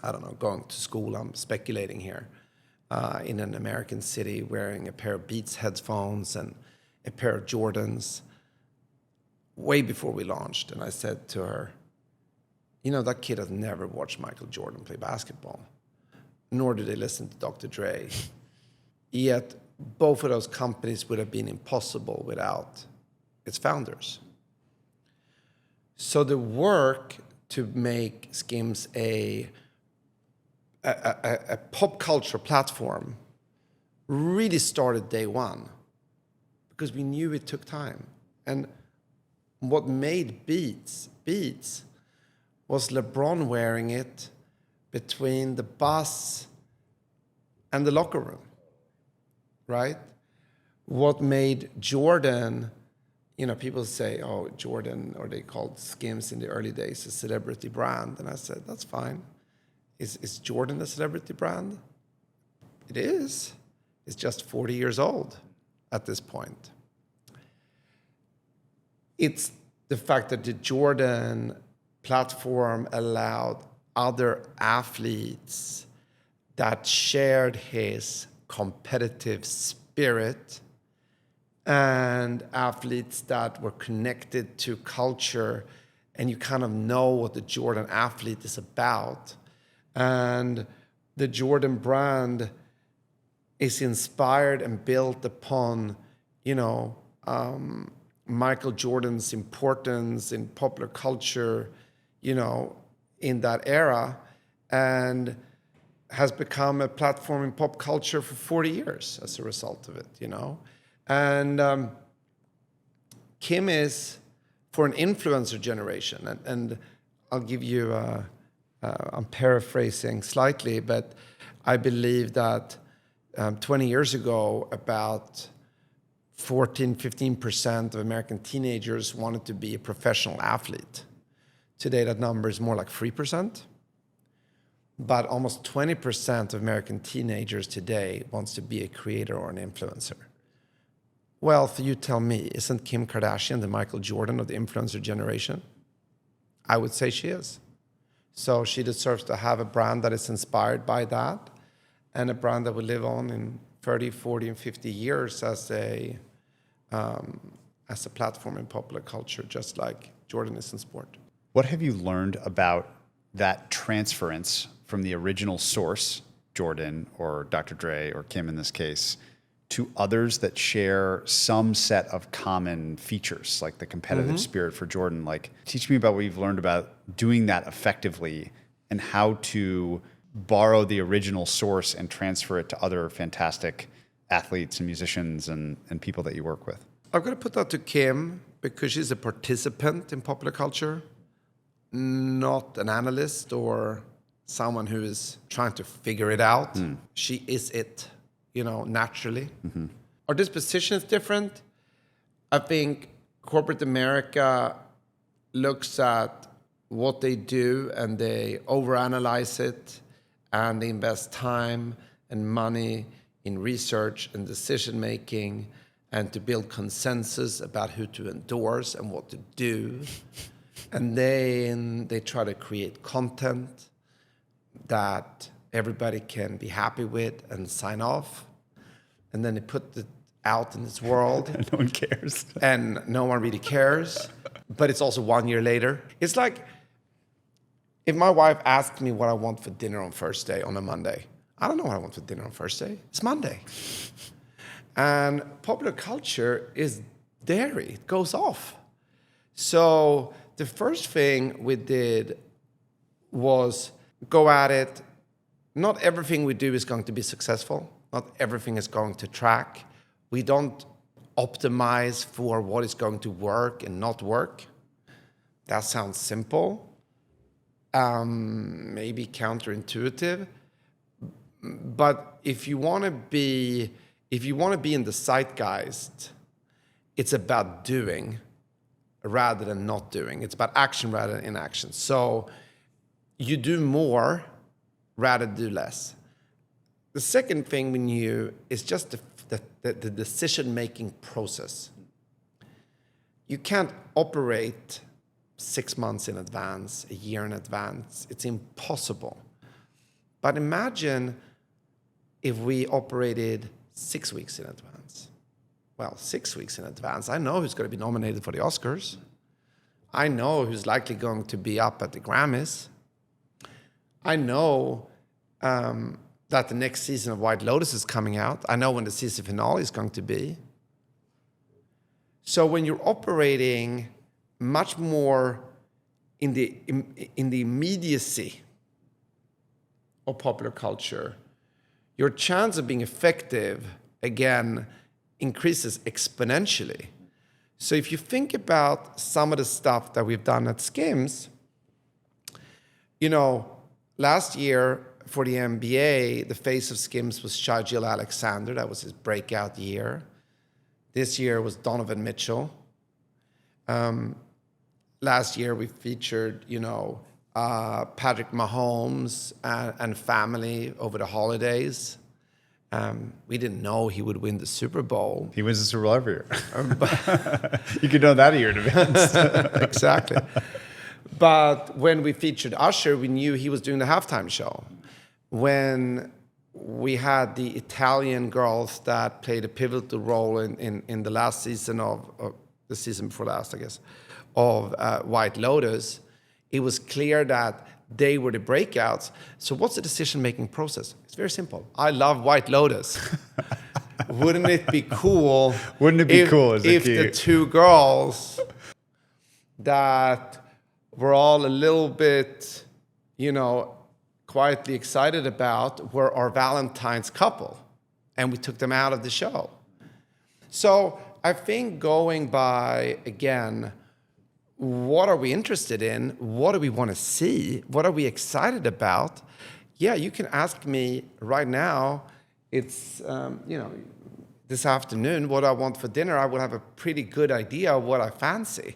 I don't know, going to school, I'm speculating here, in an American city wearing a pair of Beats headphones and a pair of Jordans, way before we launched. And I said to her, that kid has never watched Michael Jordan play basketball, nor did they listen to Dr. Dre. Yet both of those companies would have been impossible without its founders. So the work to make SKIMS a pop culture platform really started day one, because we knew it took time. And what made Beats was LeBron wearing it between the bus and the locker room, right? What made Jordan, people say, oh, Jordan, or they called SKIMS in the early days, a celebrity brand. And I said, that's fine. Is Jordan a celebrity brand? It is. It's just 40 years old at this point. It's the fact that the Jordan platform allowed other athletes that shared his competitive spirit and athletes that were connected to culture, and you kind of know what the Jordan athlete is about. And the Jordan brand is inspired and built upon, Michael Jordan's importance in popular culture, in that era, and has become a platform in pop culture for 40 years as a result of it, And Kim is for an influencer generation. And I'll give you, I'm paraphrasing slightly, but I believe that 20 years ago, about 15% of American teenagers wanted to be a professional athlete. Today, that number is more like 3%. But almost 20% of American teenagers today wants to be a creator or an influencer. Well, you tell me, isn't Kim Kardashian the Michael Jordan of the influencer generation? I would say she is. So she deserves to have a brand that is inspired by that, and a brand that will live on in 30, 40, and 50 years as a platform in popular culture, just like Jordan is in sport. What have you learned about that transference from the original source, Jordan or Dr. Dre or Kim in this case, to others that share some set of common features, like the competitive spirit for Jordan? Like, teach me about what you've learned about doing that effectively and how to borrow the original source and transfer it to other fantastic athletes and musicians and people that you work with. I'm going to put that to Kim because she's a participant in popular culture, not an analyst or someone who is trying to figure it out. She is it, naturally. Our disposition is different. I think corporate America looks at what they do and they overanalyze it, and they invest time and money in research and decision making and to build consensus about who to endorse and what to do. And then they try to create content that everybody can be happy with and sign off. And then they put it out in this world. And no one cares. And no one really cares. But it's also 1 year later. It's like if my wife asked me what I want for dinner on first day on a Monday. I don't know what I want for dinner on first day. It's Monday. And popular culture is dairy. It goes off. So the first thing we did was go at it. Not everything we do is going to be successful. Not everything is going to track. We don't optimize for what is going to work and not work. That sounds simple, maybe counterintuitive. But if you want to be in the zeitgeist, it's about doing rather than not doing. It's about action rather than inaction. So you do more rather than do less. The second thing we knew is just the decision-making process. You can't operate 6 months in advance, a year in advance. It's impossible. But imagine if we operated 6 weeks in advance. Well, 6 weeks in advance, I know who's going to be nominated for the Oscars. I know who's likely going to be up at the Grammys. I know that the next season of White Lotus is coming out. I know when the season finale is going to be. So when you're operating much more in the immediacy of popular culture, your chance of being effective, again, increases exponentially. So if you think about some of the stuff that we've done at SKIMS, last year for the NBA, the face of SKIMS was Shai Gilgeous-Alexander. That was his breakout year. This year was Donovan Mitchell. Last year we featured, Patrick Mahomes and family over the holidays. We didn't know he would win the Super Bowl. He wins the Super Bowl every year. You could know that a year in advance. Exactly. But when we featured Usher, we knew he was doing the halftime show. When we had the Italian girls that played a pivotal role in the last season of the season before last, I guess, of White Lotus, it was clear that they were the breakouts. So what's the decision-making process? It's very simple. I love White Lotus. Wouldn't it be cool? Wouldn't it be cool if the two girls that we're all a little bit, quietly excited about were our Valentine's couple, and we took them out of the show. So I think going by, again, what are we interested in? What do we want to see? What are we excited about? Yeah, you can ask me right now. It's, this afternoon, what I want for dinner, I will have a pretty good idea of what I fancy.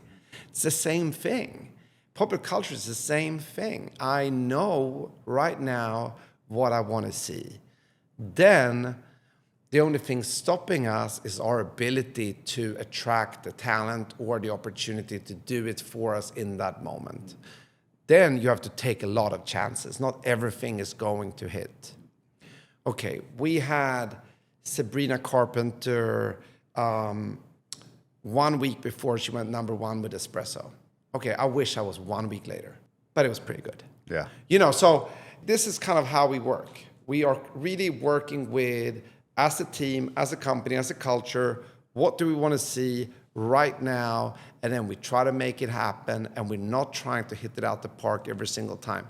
It's the same thing. Popular culture is the same thing. I know right now what I want to see. Then the only thing stopping us is our ability to attract the talent or the opportunity to do it for us in that moment. Then you have to take a lot of chances. Not everything is going to hit. Okay, we had Sabrina Carpenter 1 week before she went #1 with Espresso. Okay, I wish I was 1 week later, but it was pretty good. Yeah. So this is kind of how we work. We are really working with, as a team, as a company, as a culture, what do we want to see right now? And then we try to make it happen, and we're not trying to hit it out the park every single time.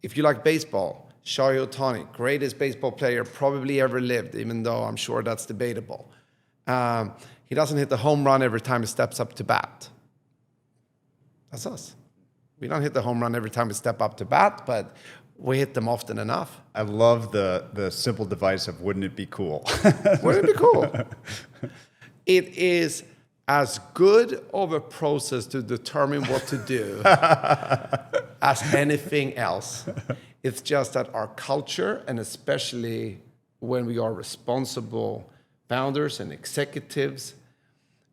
If you like baseball, Shohei Ohtani, greatest baseball player probably ever lived, even though I'm sure that's debatable. He doesn't hit the home run every time he steps up to bat. That's us. We don't hit the home run every time we step up to bat, but we hit them often enough. I love the simple device of wouldn't it be cool? Wouldn't it be cool? It is as good of a process to determine what to do as anything else. It's just that our culture, and especially when we are responsible founders and executives,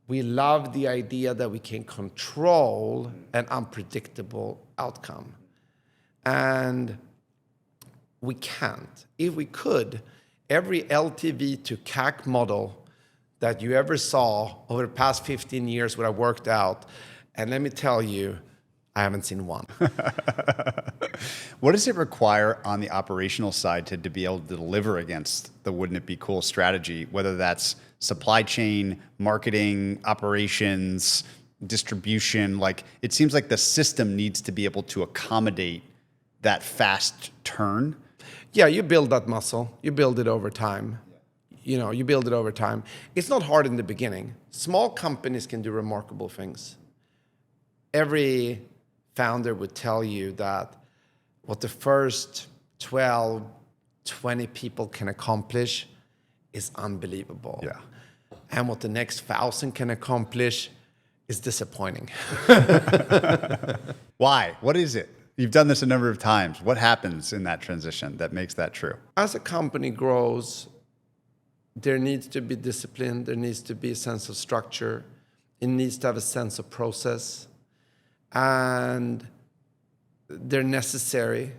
we love the idea that we can control an unpredictable outcome. And we can't. If we could, every LTV to CAC model that you ever saw over the past 15 years when I worked out, and let me tell you, I haven't seen one. What does it require on the operational side to be able to deliver against the wouldn't it be cool strategy, whether that's supply chain, marketing, operations, distribution? Like, it seems like the system needs to be able to accommodate that fast turn. Yeah, you build that muscle. You build it over time. You build it over time. It's not hard in the beginning. Small companies can do remarkable things. Every founder would tell you that what the first 12, 20 people can accomplish is unbelievable. Yeah. And what the next 1,000 can accomplish is disappointing. Why? What is it? You've done this a number of times. What happens in that transition that makes that true? As a company grows, there needs to be discipline. There needs to be a sense of structure. It needs to have a sense of process. And they're necessary.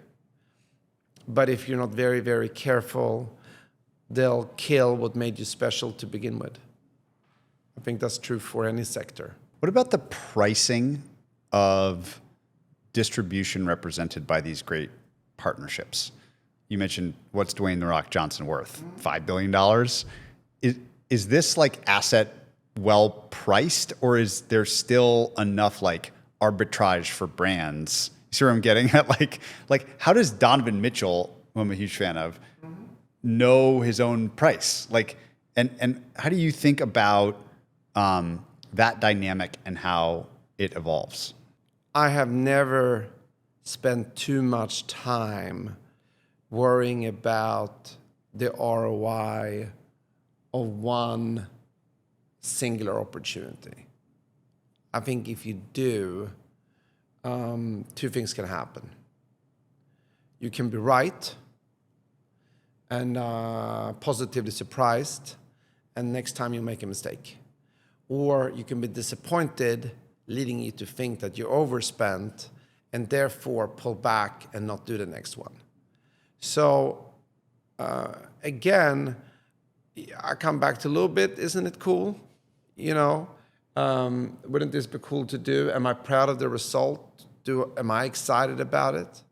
But if you're not very, very careful, they'll kill what made you special to begin with. I think that's true for any sector. What about the pricing of distribution represented by these great partnerships? You mentioned, what's Dwayne "The Rock" Johnson worth? $5 billion. Is this like asset well priced, or is there still enough like arbitrage for brands? You see where I'm getting at? Like how does Donovan Mitchell, who I'm a huge fan of, know his own price? Like, and how do you think about that dynamic and how it evolves? I have never spent too much time worrying about the ROI of one singular opportunity. I think if you do, two things can happen. You can be right, and positively surprised, and next time you make a mistake. Or you can be disappointed, leading you to think that you overspent and therefore pull back and not do the next one. So again, I come back to a little bit, isn't it cool? You know, wouldn't this be cool to do? Am I proud of the result? Am I excited about it?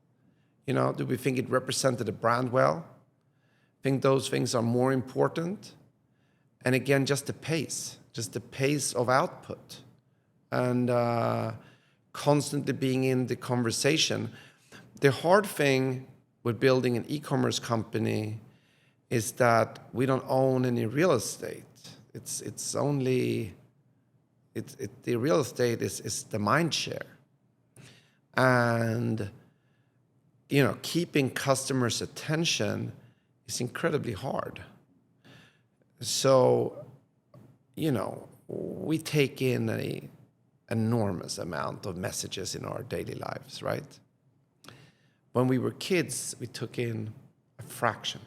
You know, do we think it represented the brand well? I think those things are more important. And again, just the pace of output, and constantly being in the conversation. The hard thing with building an e-commerce company is that we don't own any real estate. The real estate is the mind share. And, you know, keeping customers' attention is incredibly hard. So, you know, we take in an enormous amount of messages in our daily lives, right? When we were kids, we took in a fraction,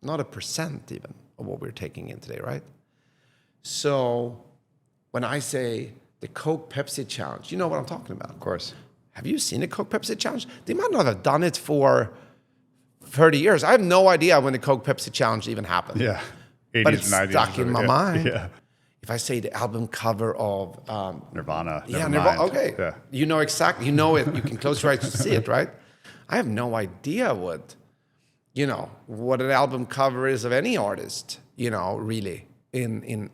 not 1% even, of what we're taking in today, right? So when I say the Coke Pepsi challenge, you know what I'm talking about. Of course. Have you seen the Coke Pepsi challenge? They might not have done it for 30 years. I have no idea when the Coke Pepsi challenge even happened. Yeah. 80s, but it's 90s, stuck in my mind. Yeah. If I say the album cover of Nirvana. Nirvana. Okay. Yeah. You know exactly. You know it. You can close your eyes to see it, right? I have no idea what an album cover is of any artist, you know, really in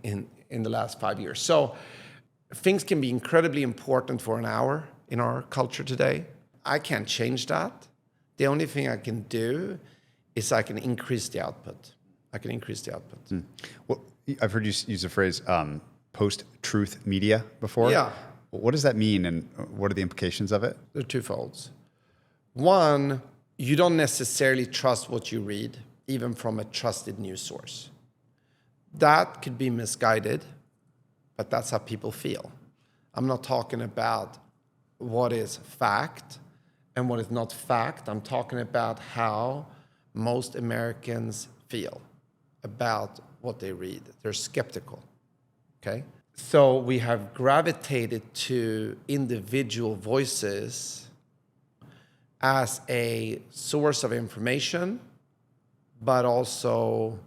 the last 5 years. So things can be incredibly important for an hour in our culture today. I can't change that. The only thing I can do is I can increase the output. Well, I've heard you use the phrase post-truth media before. Yeah. What does that mean, and what are the implications of it? They're twofolds. One, you don't necessarily trust what you read, even from a trusted news source. That could be misguided, but that's how people feel. I'm not talking about what is fact and what is not fact. I'm talking about how most Americans feel about what they read. They're skeptical, okay? So we have gravitated to individual voices as a source of information, but also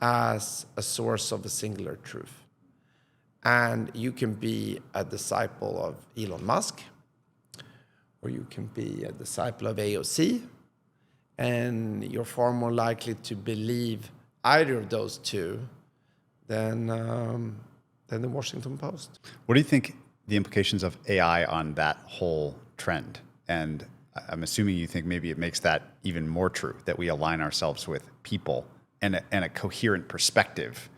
as a source of a singular truth. And you can be a disciple of Elon Musk, or you can be a disciple of AOC, and you're far more likely to believe either of those two than the Washington Post. What do you think the implications of AI on that whole trend? And I'm assuming you think maybe it makes that even more true, that we align ourselves with people and a coherent perspective,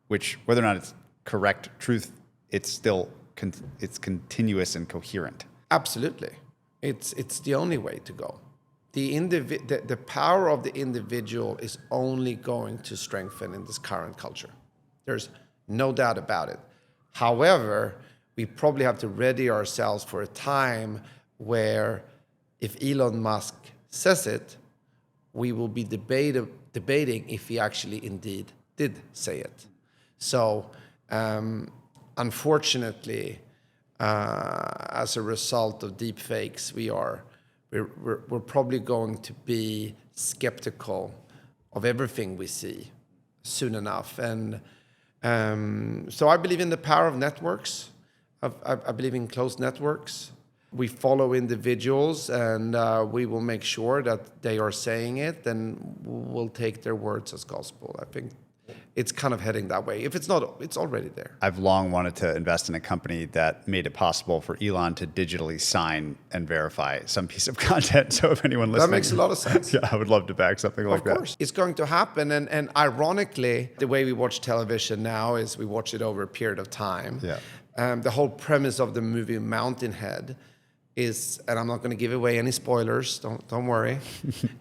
which, whether or not it's correct truth, it's still it's continuous and coherent. Absolutely. It's the only way to go. The power of the individual is only going to strengthen in this current culture. There's no doubt about it. However, we probably have to ready ourselves for a time where if Elon Musk says it, we will be debating if he actually indeed did say it. So unfortunately, as a result of deep fakes, we're probably going to be skeptical of everything we see soon enough. And so I believe in the power of networks. I believe in closed networks. We follow individuals, and we will make sure that they are saying it, and we'll take their words as gospel. I think it's kind of heading that way. If it's not, it's already there. I've long wanted to invest in a company that made it possible for Elon to digitally sign and verify some piece of content. So if anyone listening... That makes a lot of sense. Yeah, I would love to back something like that. Of course. It's going to happen. And ironically, the way we watch television now is we watch it over a period of time. Yeah. The whole premise of the movie Mountainhead is, and I'm not going to give away any spoilers, don't worry,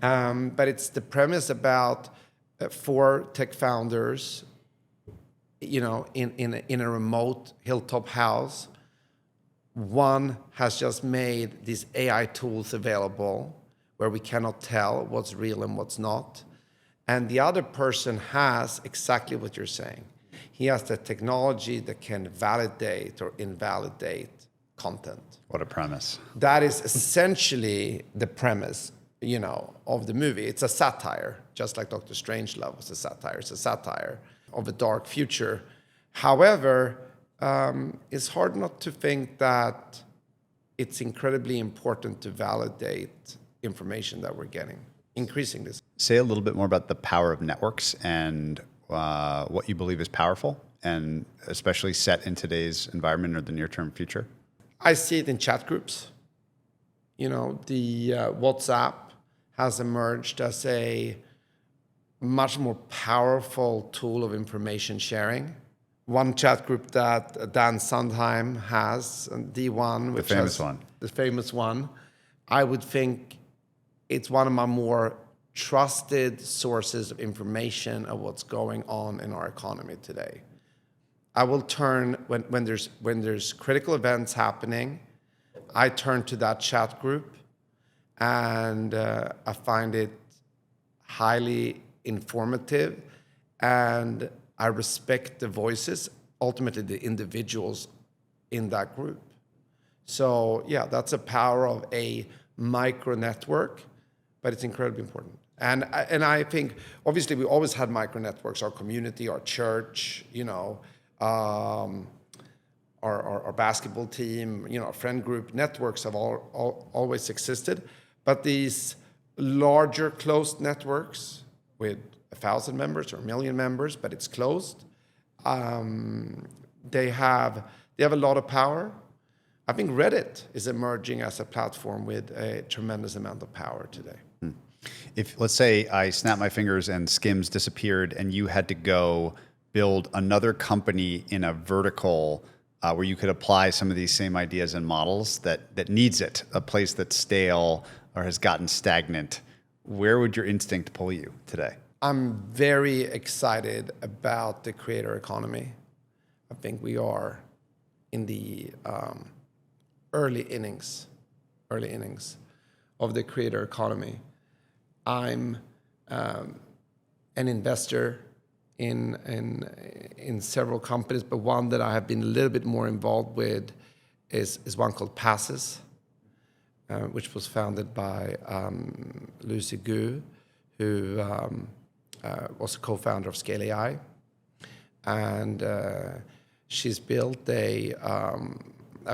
but it's the premise about 4 tech founders, you know, in a remote hilltop house. One has just made these AI tools available where we cannot tell what's real and what's not. And the other person has exactly what you're saying. He has the technology that can validate or invalidate content. What a premise. That is essentially the premise, of the movie. It's a satire, just like Dr. Strangelove was a satire. It's a satire of a dark future. However, it's hard not to think that it's incredibly important to validate information that we're getting, increasing this. Say a little bit more about the power of networks and what you believe is powerful, and especially set in today's environment or the near-term future. I see it in chat groups. The WhatsApp has emerged as a much more powerful tool of information sharing. One chat group that Dan Sondheim has, D1, which the famous one, I would think it's one of my more trusted sources of information of what's going on in our economy today. I will turn when there's critical events happening, I turn to that chat group, and I find it highly informative, and I respect the voices, ultimately the individuals in that group. So yeah, that's a power of a micro network, but it's incredibly important. And I think, obviously, we always had micro networks, our community, our church, our basketball team, our friend group. Networks have always existed. But these larger closed networks with 1,000 members or 1 million members, but it's closed, they have a lot of power. I think Reddit is emerging as a platform with a tremendous amount of power today. If, let's say, I snapped my fingers and SKIMS disappeared and you had to go build another company in a vertical where you could apply some of these same ideas and models that needs it, a place that's stale or has gotten stagnant, where would your instinct pull you today? I'm very excited about the creator economy. I think we are in the early innings of the creator economy. I'm an investor in several companies, but one that I have been a little bit more involved with is one called Passes, which was founded by Lucy Gu, who was a co-founder of Scale AI. And she's built a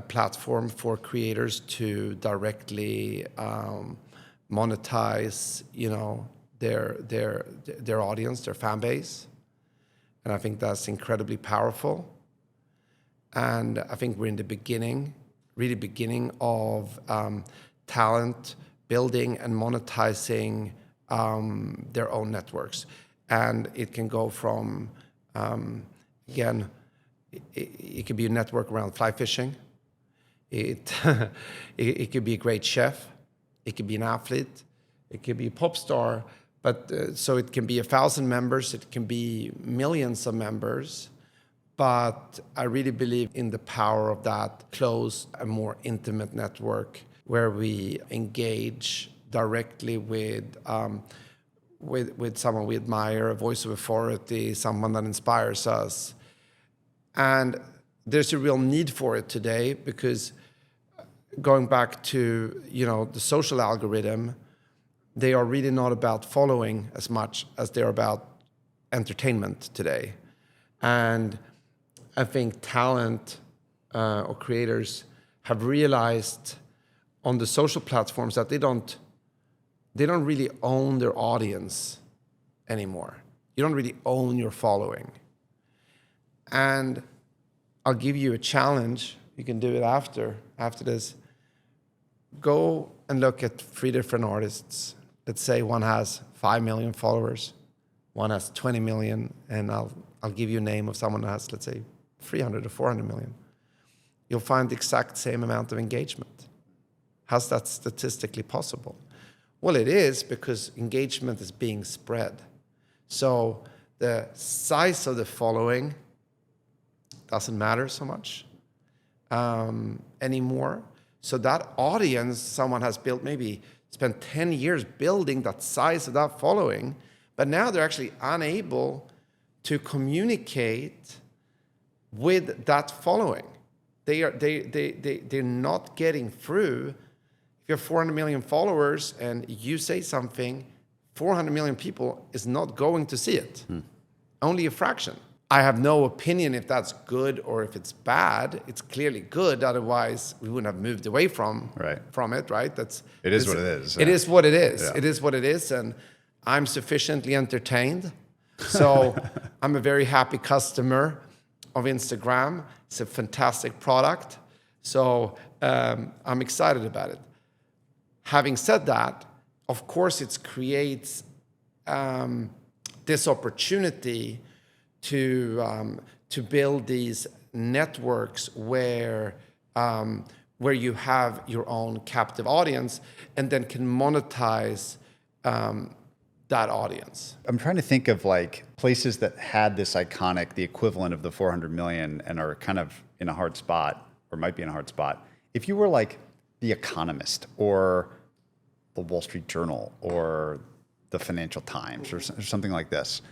platform for creators to directly monetize, their audience, their fan base. And I think that's incredibly powerful. And I think we're in the really beginning of talent building and monetizing their own networks. And it can go from, again, it could be a network around fly fishing. It could be a great chef. It could be an athlete. It could be a pop star. But so it can be 1,000 members. It can be millions of members. But I really believe in the power of that close and more intimate network where we engage directly with someone we admire, a voice of authority, someone that inspires us. And there's a real need for it today because going back to, the social algorithm, they are really not about following as much as they're about entertainment today. And I think talent or creators have realized on the social platforms that they don't really own their audience anymore. You don't really own your following. And I'll give you a challenge. You can do it after this. Go and look at 3 different artists. Let's say one has 5 million followers, one has 20 million, and I'll give you a name of someone that has, let's say, 300 or 400 million. You'll find the exact same amount of engagement. How's that statistically possible? Well, it is because engagement is being spread. So the size of the following doesn't matter so much anymore. So that audience someone has built, maybe spent 10 years building that size of that following, But now they're actually unable to communicate with that following. They're not getting through. If you have 400 million followers and you say something, 400 million people is not going to see it. Only a fraction. I have no opinion if that's good or if it's bad. It's clearly good. Otherwise, we wouldn't have moved away from it, right? It is what it is. It is what it is. Yeah. It is what it is. And I'm sufficiently entertained. So I'm a very happy customer of Instagram. It's a fantastic product. So I'm excited about it. Having said that, of course, it creates this opportunity to build these networks where you have your own captive audience and then can monetize that audience. I'm trying to think of like places that had this iconic, the equivalent of the 400 million, and are kind of in a hard spot, or might be in a hard spot. If you were like The Economist or the Wall Street Journal or the Financial Times or something like this,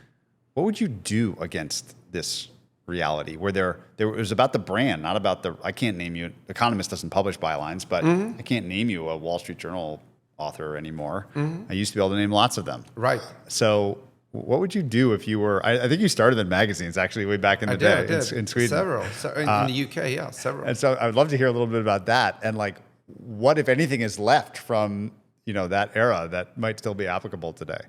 what would you do against this reality where there it was about the brand, not about the, I can't name you, Economist doesn't publish bylines, but I can't name you a Wall Street Journal author anymore. I used to be able to name lots of them. Right. So what would you do if you were, I think you started in magazines actually way back in the day. I did. In Sweden. Several. In the UK, yeah, several. And so I would love to hear a little bit about that and like what, if anything, is left from, that era that might still be applicable today.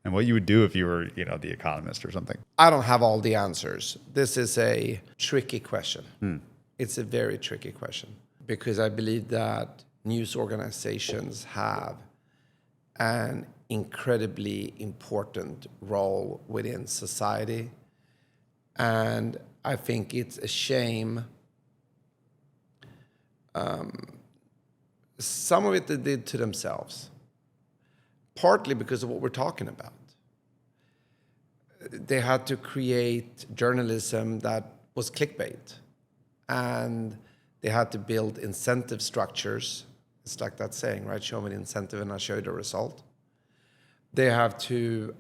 And what you would do if you were, The Economist or something. I don't have all the answers. This is a tricky question. It's a very tricky question because I believe that news organizations have an incredibly important role within society. And I think it's a shame. Some of it they did to themselves, partly because of what we're talking about. They had to create journalism that was clickbait, and they had to build incentive structures. It's like that saying, right? Show me the incentive and I'll show you the result. They had to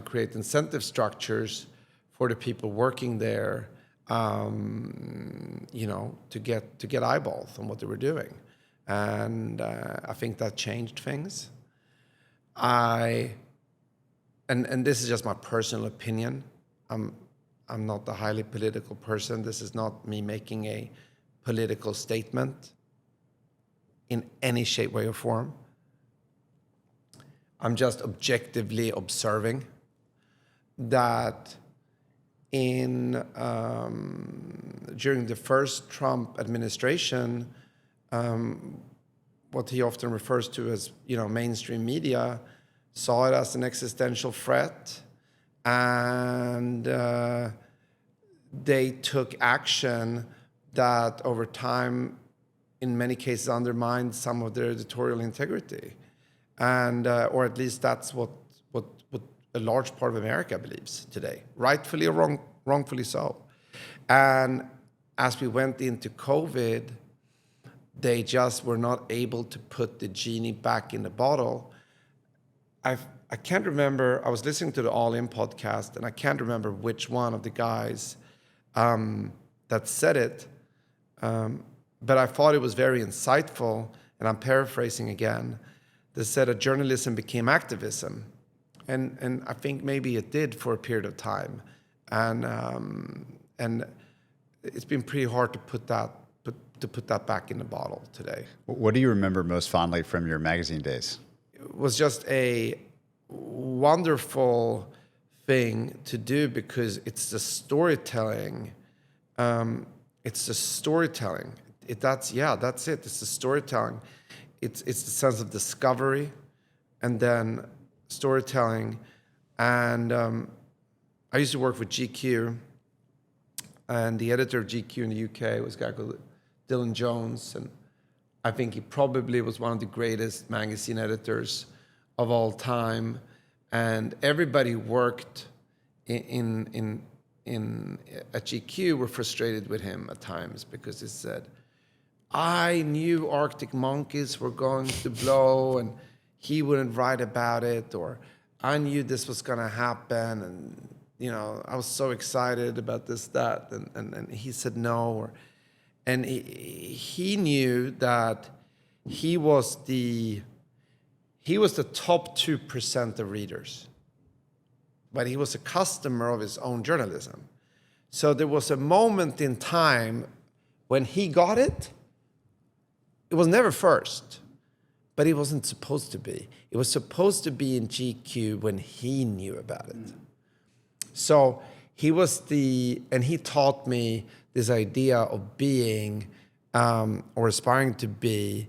create incentive structures for the people working there, to get eyeballs on what they were doing, and I think that changed things. And this is just my personal opinion. I'm not a highly political person. This is not me making a political statement in any shape, way, or form. I'm just objectively observing that during the first Trump administration, what he often refers to as mainstream media saw it as an existential threat, and they took action that over time in many cases undermined some of their editorial integrity, and or at least that's what a large part of America believes today, rightfully or wrongfully so. And as we went into COVID, they just were not able to put the genie back in the bottle. I can't remember, I was listening to the All In podcast, and I can't remember which one of the guys that said it, but I thought it was very insightful, and I'm paraphrasing again. They said that journalism became activism. And I think maybe it did for a period of time, and it's been pretty hard to put that back in the bottle today. What do you remember most fondly from your magazine days? It was just a wonderful thing to do because it's the storytelling. It's the storytelling. That's it. It's the storytelling. It's the sense of discovery, and then storytelling. And I used to work with GQ, and the editor of GQ in the UK was a guy called Dylan Jones, and I think he probably was one of the greatest magazine editors of all time. And everybody who worked in at GQ were frustrated with him at times because he said, I knew Arctic monkeys were going to blow and he wouldn't write about it, or I knew this was going to happen, and I was so excited about this, that, and he said no, and he knew that he was the top 2% of readers, but he was a customer of his own journalism. So there was a moment in time when he got it. It was never first, but it wasn't supposed to be. It was supposed to be in GQ when he knew about it. So he was and he taught me this idea of being, or aspiring to be,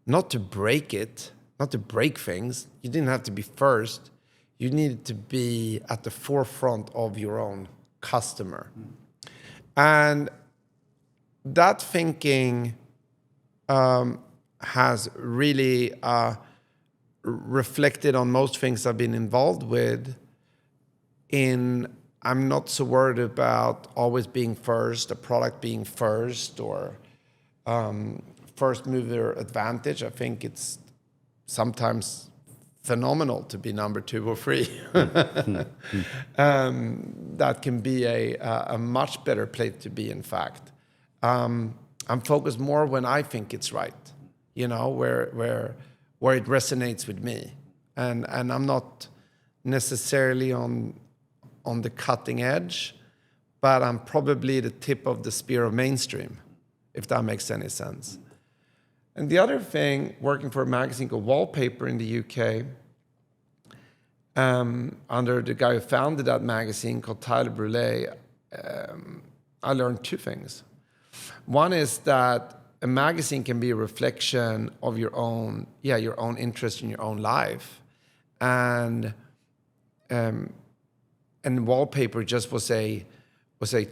not to break it, not to break things. You didn't have to be first. You needed to be at the forefront of your own customer. And that thinking has really reflected on most things I've been involved with. I'm not so worried about always being first, a product being first, or first mover advantage. I think it's sometimes phenomenal to be number 2 or 3. That can be a much better place to be, in fact. I'm focused more when I think it's right, where it resonates with me. And I'm not necessarily on the cutting edge, but I'm probably the tip of the spear of mainstream, if that makes any sense. And the other thing, working for a magazine called Wallpaper in the UK, under the guy who founded that magazine called Tyler Brule, I learned 2 things. One is that a magazine can be a reflection of your own interest in your own life. And Wallpaper just was a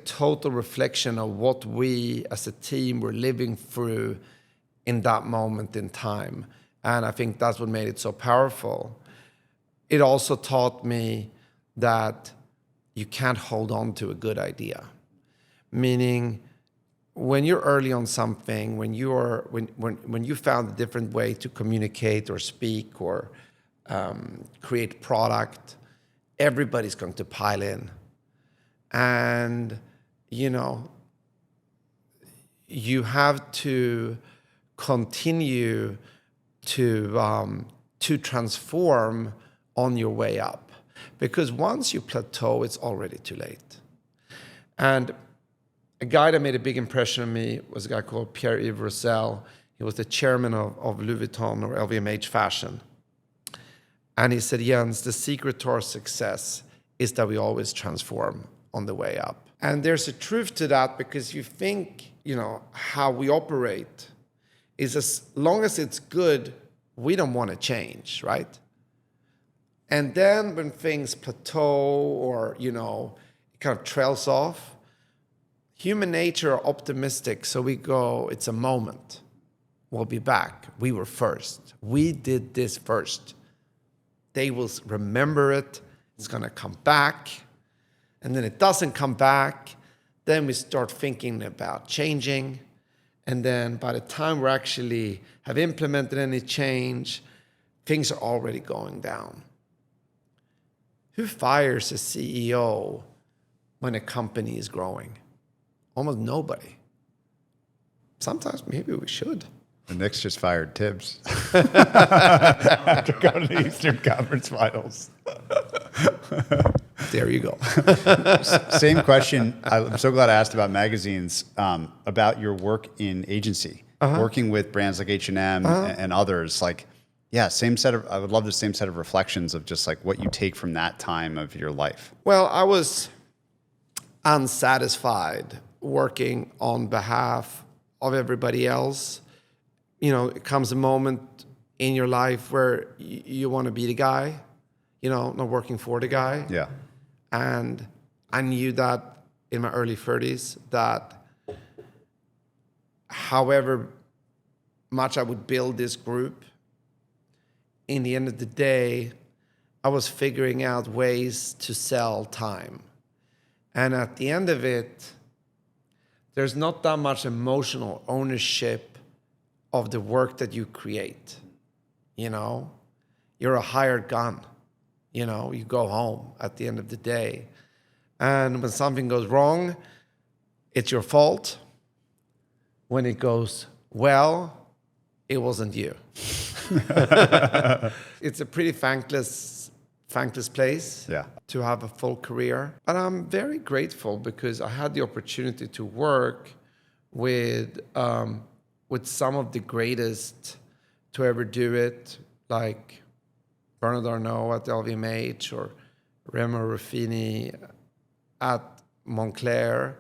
total reflection of what we as a team were living through in that moment in time. And I think that's what made it so powerful. It also taught me that you can't hold on to a good idea. Meaning, when you're early on something, when you found a different way to communicate or speak or create product, everybody's going to pile in. And, you have to continue to transform on your way up. Because once you plateau, it's already too late. And a guy that made a big impression on me was a guy called Pierre-Yves Roussel. He was the chairman of Louis Vuitton, or LVMH fashion. And he said, Jens, the secret to our success is that we always transform on the way up. And there's a truth to that, because you think, how we operate is, as long as it's good, we don't want to change, right? And then when things plateau or, it kind of trails off, human nature are optimistic. So we go, it's a moment. We'll be back. We were first. We did this first. They will remember it. It's going to come back. And then it doesn't come back. Then we start thinking about changing. And then by the time we actually have implemented any change, things are already going down. Who fires a CEO when a company is growing? Almost nobody. Sometimes maybe we should. The Knicks just fired Tibbs after going to the Eastern Conference Finals. There you go. Same question. I'm so glad I asked about magazines, about your work in agency, working with brands like H&M and others. I would love the same set of reflections of just what you take from that time of your life. Well, I was unsatisfied working on behalf of everybody else. It comes a moment in your life where you want to be the guy, not working for the guy. Yeah. And I knew that in my early 30s, that however much I would build this group, in the end of the day, I was figuring out ways to sell time. And at the end of it, there's not that much emotional ownership of the work that you create. You're a hired gun. You know, you go home at the end of the day. And when something goes wrong, it's your fault. When it goes well, it wasn't you. It's a pretty thankless place to have a full career. But I'm very grateful because I had the opportunity to work with some of the greatest to ever do it, like Bernard Arnault at LVMH or Remo Ruffini at Moncler,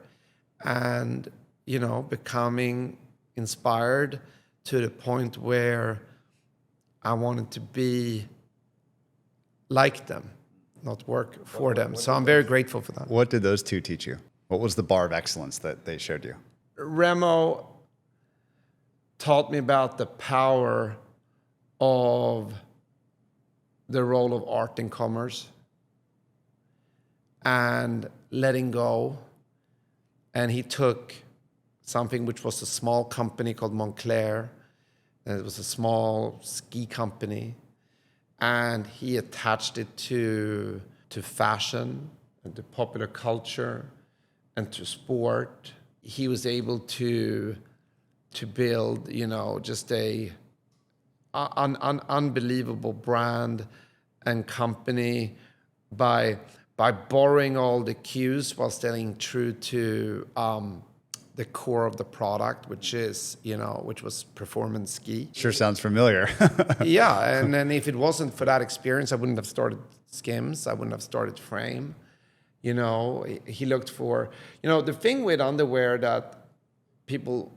and, you know, becoming inspired to the point where I wanted to be like them, not work for them. So I'm very grateful for that. What did those two teach you? What was the bar of excellence that they showed you? Remo taught me about the power of the role of art in commerce and letting go. And he took something which was a small company called Moncler, and it was a small ski company, and he attached it to fashion and to popular culture and to sport. He was able to build, you know, just a unbelievable brand and company by borrowing all the cues while staying true to the core of the product, which was performance ski. Sure sounds familiar. Yeah, and then if it wasn't for that experience, I wouldn't have started SKIMS. I wouldn't have started Frame. You know, he looked for, you know, the thing with underwear that people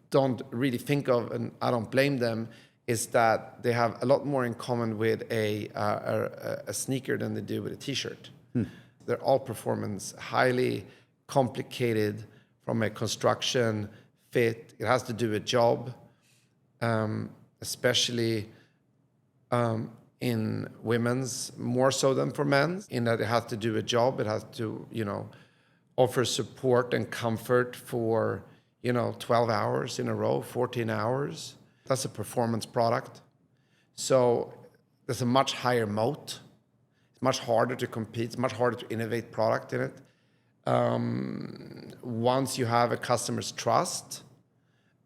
don't really think of, and I don't blame them, is that they have a lot more in common with a sneaker than they do with a t-shirt. They're all performance, highly complicated from a construction, fit. It has to do a job, especially in women's, more so than for men's, in that it has to do a job. It has to, you know, offer support and comfort for, you know, 12 hours in a row, 14 hours. That's a performance product. So there's a much higher moat. It's much harder to compete. It's much harder to innovate product in it. Once you have a customer's trust,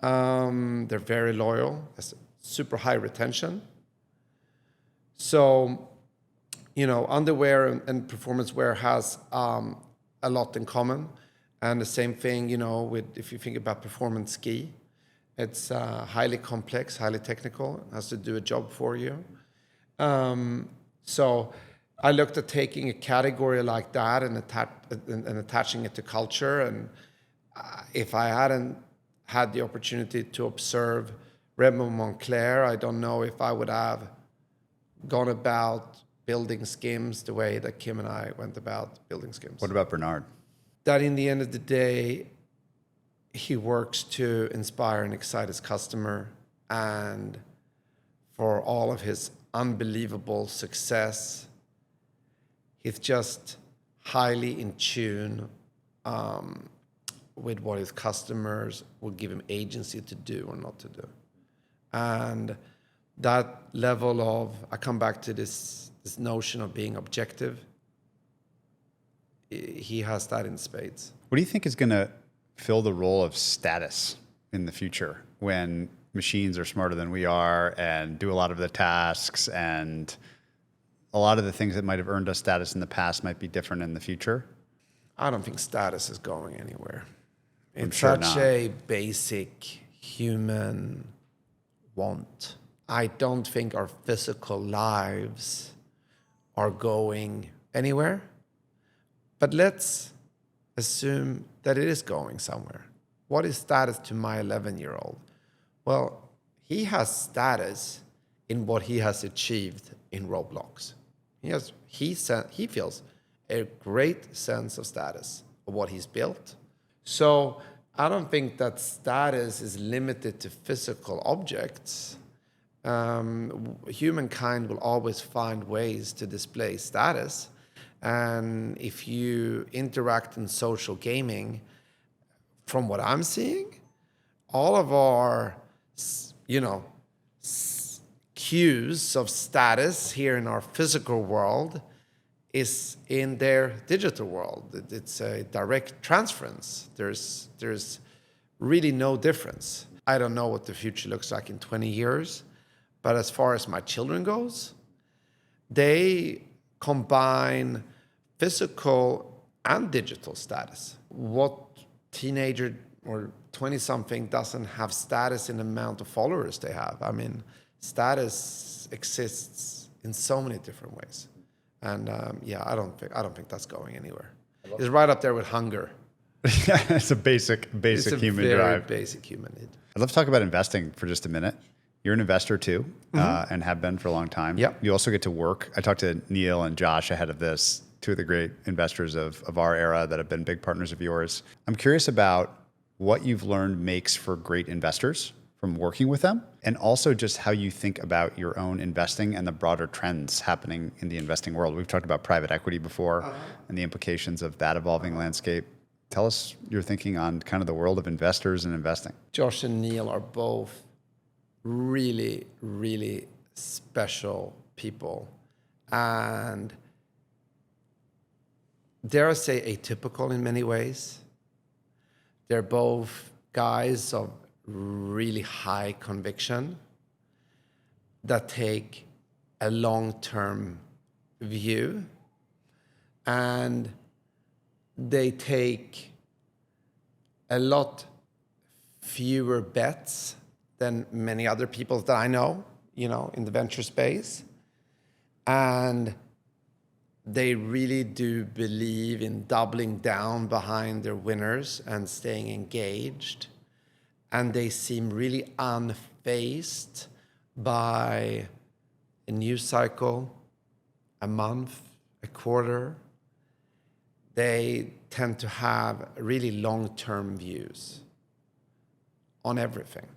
they're very loyal. There's super high retention. So, you know, underwear and performance wear has a lot in common. And the same thing, you know, with, if you think about performance ski, it's highly complex, highly technical. It has to do a job for you. So I looked at taking a category like that and attaching it to culture. And if I hadn't had the opportunity to observe Remo Moncler, I don't know if I would have gone about building SKIMS the way that Kim and I went about building SKIMS. What about Bernard? That in the end of the day, he works to inspire and excite his customer, and for all of his unbelievable success, he's just highly in tune with what his customers will give him agency to do or not to do. And that level of, I come back to this notion of being objective, he has that in spades. What do you think is going to fill the role of status in the future when machines are smarter than we are and do a lot of the tasks, and a lot of the things that might have earned us status in the past might be different in the future? I don't think status is going anywhere. It's sure such a basic human want. I don't think our physical lives are going anywhere. But let's assume that it is going somewhere. What is status to my 11-year-old? Well, he has status in what he has achieved in Roblox. He feels a great sense of status of what he's built. So I don't think that status is limited to physical objects. Humankind will always find ways to display status. And if you interact in social gaming, from what I'm seeing, all of our, you know, cues of status here in our physical world is in their digital world. It's a direct transference. There's really no difference. I don't know what the future looks like in 20 years, but as far as my children goes, they combine physical and digital status. What teenager or 20-something doesn't have status in the amount of followers they have? I mean, status exists in so many different ways. And I don't think that's going anywhere. It's right up there with hunger. It's a basic human drive. Basic human need. I'd love to talk about investing for just a minute. You're an investor too, and have been for a long time. Yep. You also get to work. I talked to Neil and Josh ahead of this, two of the great investors of our era that have been big partners of yours. I'm curious about what you've learned makes for great investors from working with them, and also just how you think about your own investing and the broader trends happening in the investing world. We've talked about private equity before and the implications of that evolving landscape. Tell us your thinking on kind of the world of investors and investing. Josh and Neil are both really, really special people. And dare I say atypical in many ways. They're both guys of really high conviction that take a long-term view, and they take a lot fewer bets than many other people that I know, in the venture space. And they really do believe in doubling down behind their winners and staying engaged. And they seem really unfazed by a news cycle, a month, a quarter. They tend to have really long-term views on everything.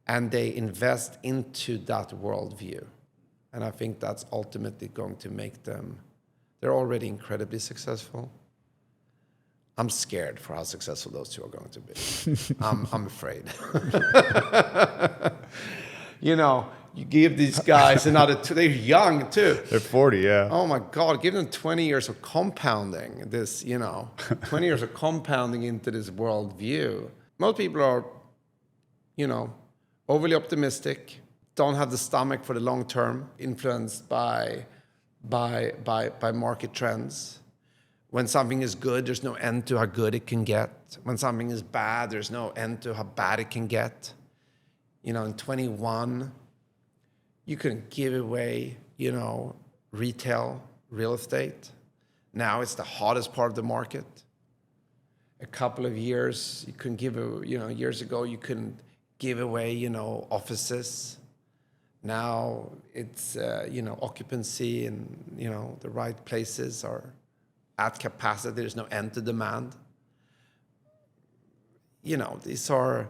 And they invest into that worldview. And I think that's ultimately going to make them, they're already incredibly successful. I'm scared for how successful those two are going to be. I'm afraid. You give these guys another two, they're young too. They're 40, yeah. Oh my God, give them 20 years of compounding this, 20 years of compounding into this worldview. Most people are, overly optimistic, don't have the stomach for the long term, influenced by market trends. When something is good, there's no end to how good it can get. When something is bad, there's no end to how bad it can get. In 21, you couldn't give away, retail, real estate. Now it's the hottest part of the market. A couple of years, you couldn't years ago, you couldn't give away, offices. Now it's, occupancy and, the right places are at capacity. There's no end to demand. These are,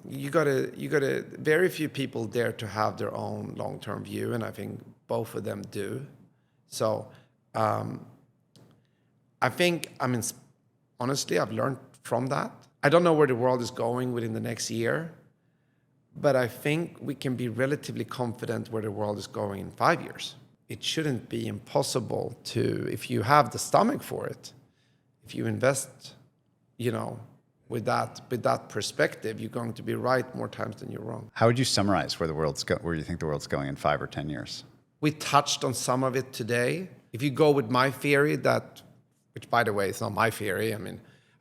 you gotta, very few people dare to have their own long-term view, and I think both of them do. So honestly, I've learned from that. I don't know where the world is going within the next year, but I think we can be relatively confident where the world is going in 5 years. It shouldn't be impossible to, if you have the stomach for it, if you invest, with that perspective, you're going to be right more times than you're wrong. How would you summarize where you think the world's going in 5 or 10 years? We touched on some of it today. If you go with my theory, which by the way is not my theory, I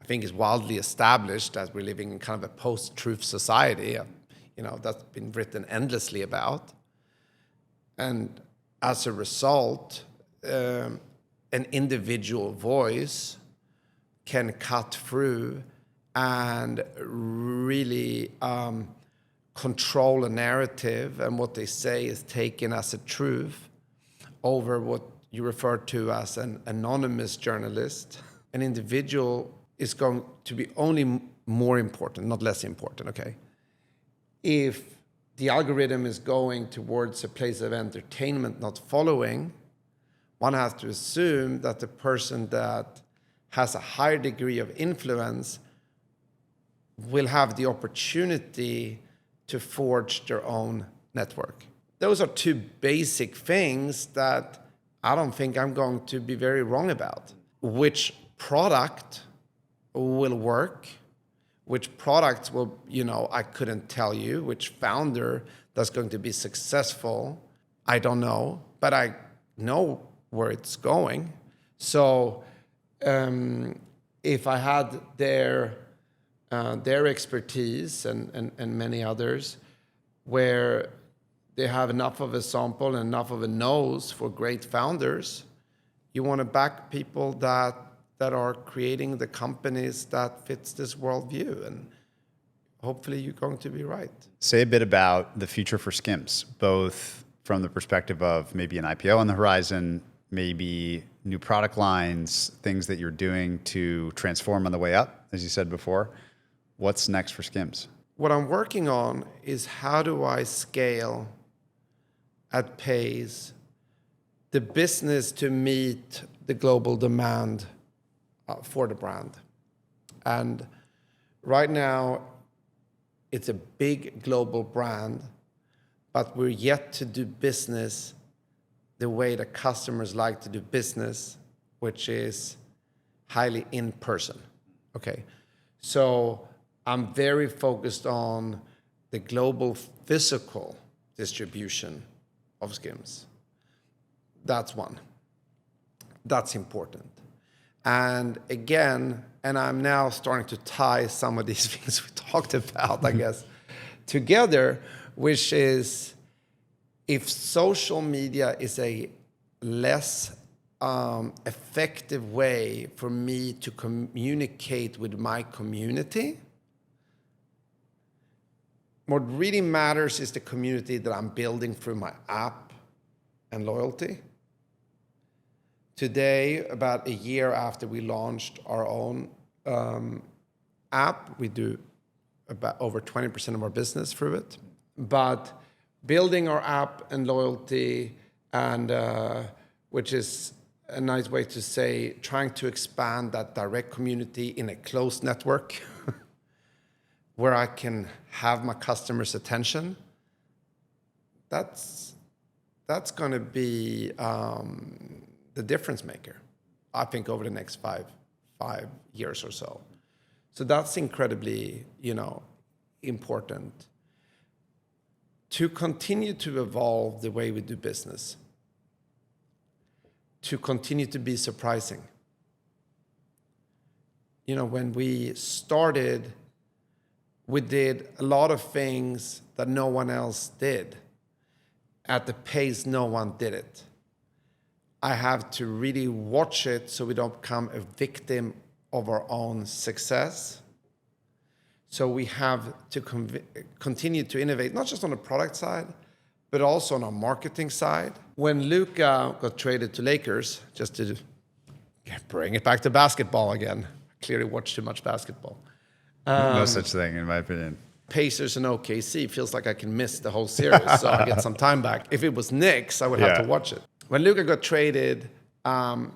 think is wildly established as we're living in kind of a post-truth society, that's been written endlessly about. And as a result, an individual voice can cut through and really control a narrative, and what they say is taken as a truth over what you refer to as an anonymous journalist. An individual is going to be only more important, not less important, okay? If the algorithm is going towards a place of entertainment, not following, one has to assume that the person that has a higher degree of influence will have the opportunity to forge their own network. Those are two basic things that I don't think I'm going to be very wrong about. Which product will work? Which products will, I couldn't tell you. Which founder that's going to be successful, I don't know. But I know where it's going. So if I had their expertise and many others, where they have enough of a sample and enough of a nose for great founders, you want to back people that are creating the companies that fits this worldview, and hopefully you're going to be right. Say a bit about the future for SKIMS, both from the perspective of maybe an IPO on the horizon, maybe new product lines, things that you're doing to transform on the way up, as you said before. What's next for SKIMS? What I'm working on is how do I scale at pace the business to meet the global demand for the brand. And right now, it's a big global brand, but we're yet to do business the way the customers like to do business, which is highly in person. Okay, so I'm very focused on the global physical distribution of SKIMS. That's one. That's important. And again, and I'm now starting to tie some of these things we talked about, I guess, together, which is if social media is a less effective way for me to communicate with my community, what really matters is the community that I'm building through my app and loyalty. Today, about a year after we launched our own app, we do about over 20% of our business through it. But building our app and loyalty, and which is a nice way to say trying to expand that direct community in a closed network where I can have my customers' attention, that's going to be the difference maker, I think, over the next five years or so. So that's incredibly, important. To continue to evolve the way we do business, to continue to be surprising. When we started, we did a lot of things that no one else did at the pace no one did it. I have to really watch it so we don't become a victim of our own success. So we have to continue to innovate, not just on the product side, but also on our marketing side. When Luka got traded to Lakers, just to bring it back to basketball again, I clearly watched too much basketball. No such thing, in my opinion. Pacers and OKC feels like I can miss the whole series, so I get some time back. If it was Knicks, I would have to watch it. When Luka got traded to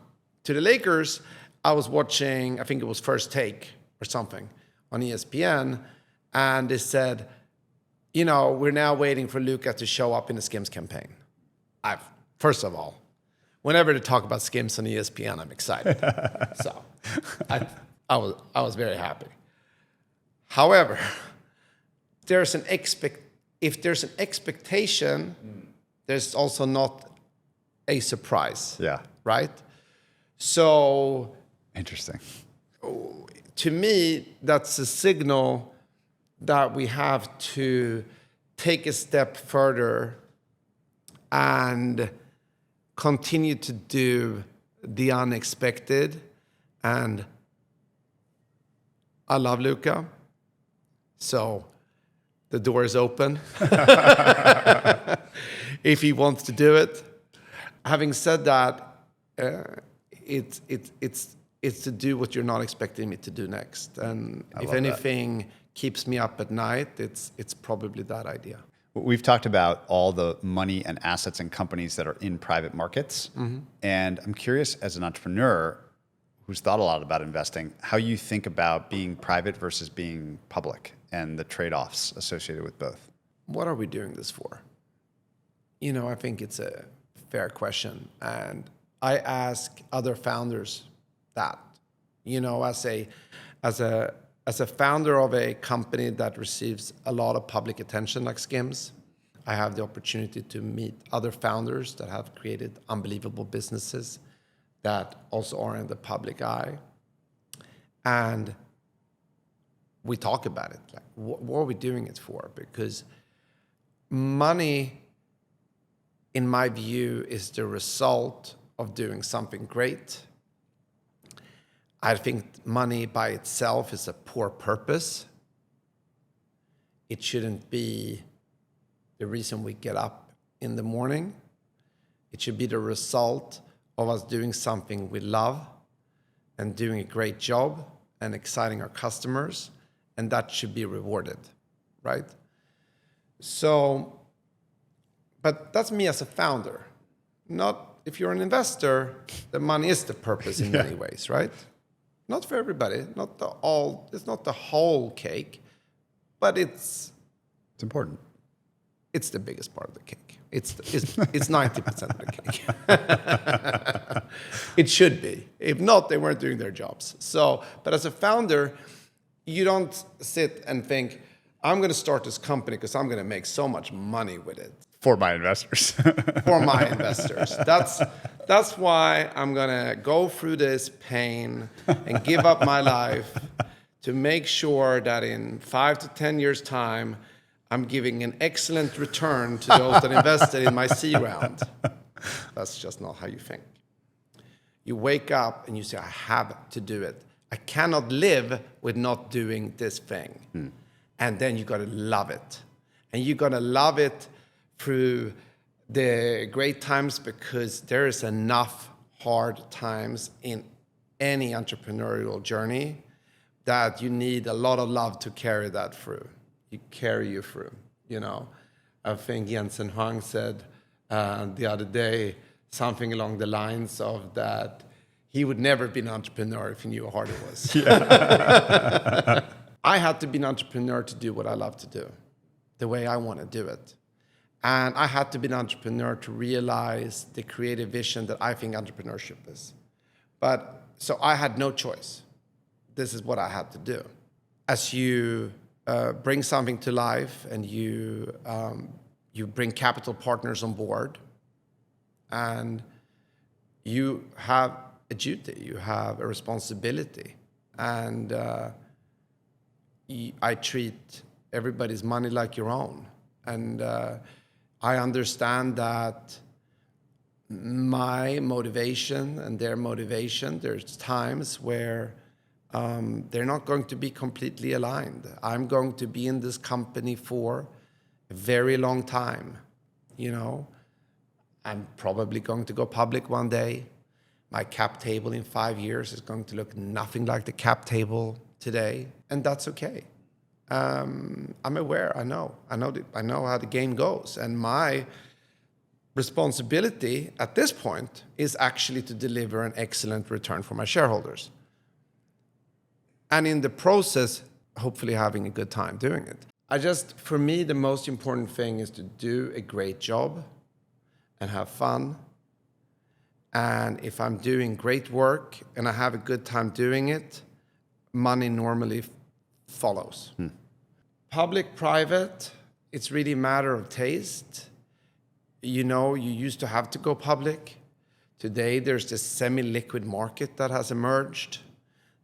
the Lakers, I was watching, I think it was First Take or something on ESPN, and they said, we're now waiting for Luka to show up in the SKIMS campaign. First of all, whenever they talk about SKIMS on ESPN, I'm excited. So I was very happy. However, if there's an expectation, there's also not a surprise. Yeah. Right? So interesting. To me, that's a signal that we have to take a step further and continue to do the unexpected. And I love Luka, so the door is open if he wants to do it. Having said that, it's to do what you're not expecting me to do next. And if anything keeps me up at night, it's probably that idea. We've talked about all the money and assets and companies that are in private markets. Mm-hmm. And I'm curious, as an entrepreneur who's thought a lot about investing, how you think about being private versus being public and the trade-offs associated with both. What are we doing this for? I think it's a fair question. And I ask other founders that, as a founder of a company that receives a lot of public attention like SKIMS, I have the opportunity to meet other founders that have created unbelievable businesses that also are in the public eye. And we talk about it. Like, what are we doing it for? Because money, in my view, is the result of doing something great. I think money by itself is a poor purpose. It shouldn't be the reason we get up in the morning. It should be the result of us doing something we love and doing a great job and exciting our customers, and that should be rewarded, right? So, but that's me as a founder. Not if you're an investor, the money is the purpose in many ways, right? Not for everybody, it's not the whole cake, but it's important. It's the biggest part of the cake. It's 90% of the cake. It should be. If not, they weren't doing their jobs. So, but as a founder, you don't sit and think, I'm going to start this company because I'm going to make so much money with it. For my investors. For my investors. That's why I'm going to go through this pain and give up my life to make sure that in 5 to 10 years' time, I'm giving an excellent return to those that invested in my C round. That's just not how you think. You wake up and you say, I have to do it. I cannot live with not doing this thing. And then you got to love it. And you got to love it through the great times, because there is enough hard times in any entrepreneurial journey that you need a lot of love to carry that through. Carry you through, I think Jens Grede said the other day something along the lines of that he would never be an entrepreneur if he knew how hard it was. Yeah. I had to be an entrepreneur to do what I love to do, the way I want to do it. And I had to be an entrepreneur to realize the creative vision that I think entrepreneurship is. So I had no choice. This is what I had to do. As you bring something to life and you bring capital partners on board, and you have a duty, you have a responsibility. And I treat everybody's money like your own. And I understand that my motivation and their motivation, there's times where they're not going to be completely aligned. I'm going to be in this company for a very long time. I'm probably going to go public one day. My cap table in 5 years is going to look nothing like the cap table today, and that's okay. I'm aware. I know how the game goes, and my responsibility at this point is actually to deliver an excellent return for my shareholders. And in the process, hopefully having a good time doing it. For me, the most important thing is to do a great job and have fun. And if I'm doing great work and I have a good time doing it, money normally follows. Public, private, it's really a matter of taste. You used to have to go public. Today, there's this semi-liquid market that has emerged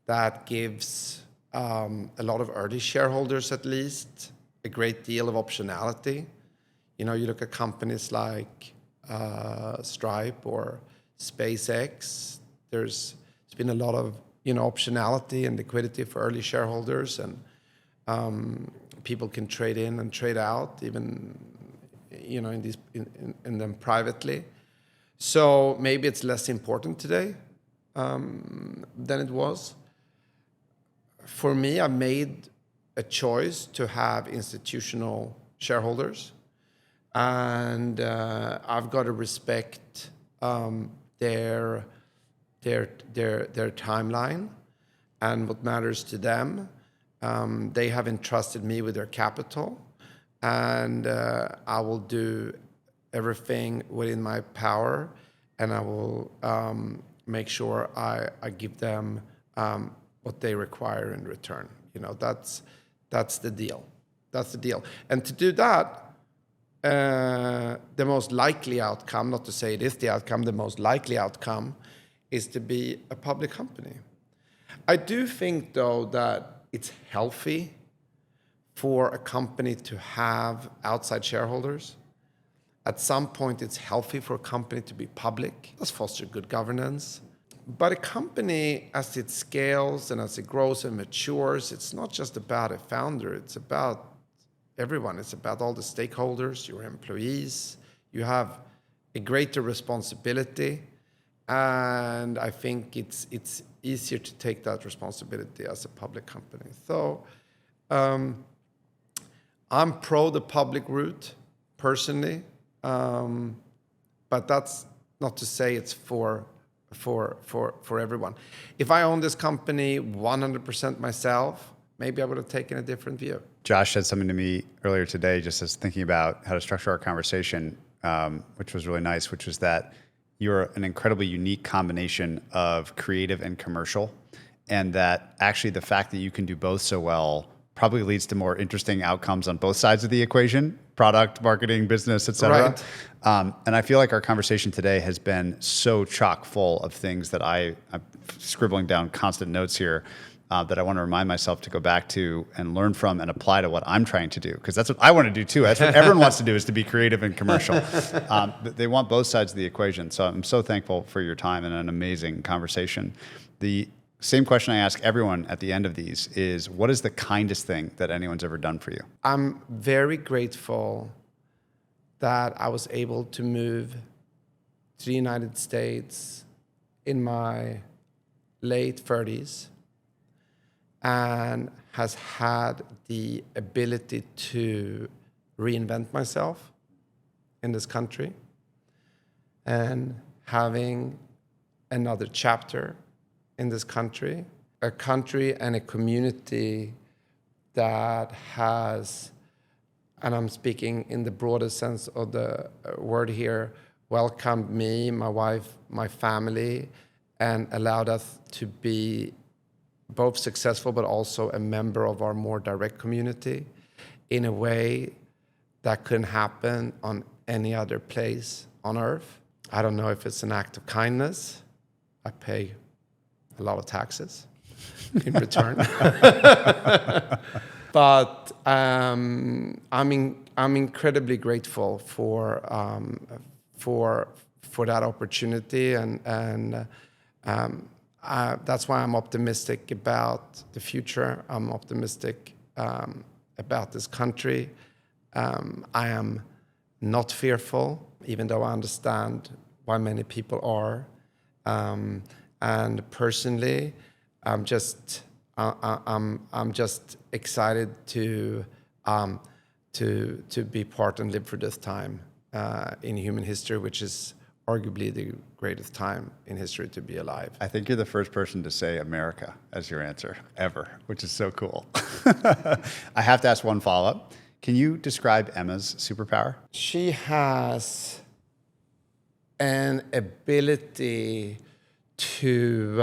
that gives a lot of early shareholders, at least, a great deal of optionality. You look at companies like Stripe or SpaceX. There's been a lot of optionality and liquidity for early shareholders, and people can trade in and trade out, even in them privately. So maybe it's less important today than it was. For me, I made a choice to have institutional shareholders, and I've got to respect their timeline and what matters to them. They have entrusted me with their capital, and I will do everything within my power, and I will make sure I give them what they require in return. That's the deal. That's the deal. And to do that, the most likely outcome, not to say it is the outcome, the most likely outcome is to be a public company. I do think, though, that it's healthy for a company to have outside shareholders. At some point, it's healthy for a company to be public. Let's foster good governance. But a company, as it scales and as it grows and matures, it's not just about a founder. It's about everyone. It's about all the stakeholders, your employees. You have a greater responsibility. And I think it's easier to take that responsibility as a public company. So I'm pro the public route, personally. But that's not to say it's for everyone. If I own this company 100% myself, maybe I would have taken a different view. Josh said something to me earlier today, just as thinking about how to structure our conversation, which was really nice, which was that you're an incredibly unique combination of creative and commercial, and that actually the fact that you can do both so well probably leads to more interesting outcomes on both sides of the equation: product, marketing, business, et cetera. Right. And I feel like our conversation today has been so chock full of things that I'm scribbling down constant notes here that I want to remind myself to go back to and learn from and apply to what I'm trying to do. Because that's what I want to do too. That's what everyone wants to do, is to be creative and commercial. But they want both sides of the equation. So I'm so thankful for your time and an amazing conversation. The same question I ask everyone at the end of these is, what is the kindest thing that anyone's ever done for you? I'm very grateful that I was able to move to the United States in my late 30s and has had the ability to reinvent myself in this country and having another chapter in this country, a country and a community that has, and I'm speaking in the broadest sense of the word here, welcomed me, my wife, my family, and allowed us to be both successful but also a member of our more direct community in a way that couldn't happen on any other place on earth. I don't know if it's an act of kindness. I pay a lot of taxes in return. But I'm incredibly grateful for that opportunity, and that's why I'm optimistic about the future. I'm optimistic about this country. I am not fearful, even though I understand why many people are. And personally, I'm just excited to be part and live for this time in human history, which is arguably the greatest time in history to be alive. I think you're the first person to say America as your answer ever, which is so cool. I have to ask one follow-up. Can you describe Emma's superpower? She has an ability to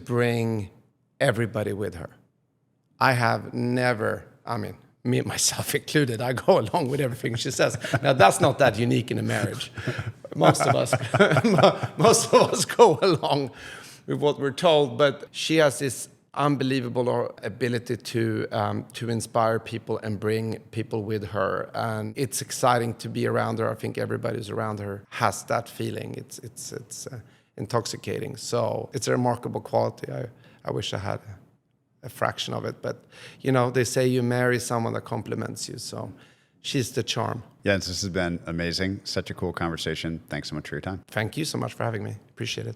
bring everybody with her. I have never, me and myself included, I go along with everything she says. Now, that's not that unique in a marriage. Most of us go along with what we're told, but she has this unbelievable ability to inspire people and bring people with her, and it's exciting to be around her. I think everybody who's around her has that feeling. It's intoxicating. So it's a remarkable quality. I wish I had a fraction of it, but they say you marry someone that compliments you, so she's the charm. Jens, this has been amazing. Such a cool conversation. Thanks so much for your time. Thank you so much for having me. Appreciate it.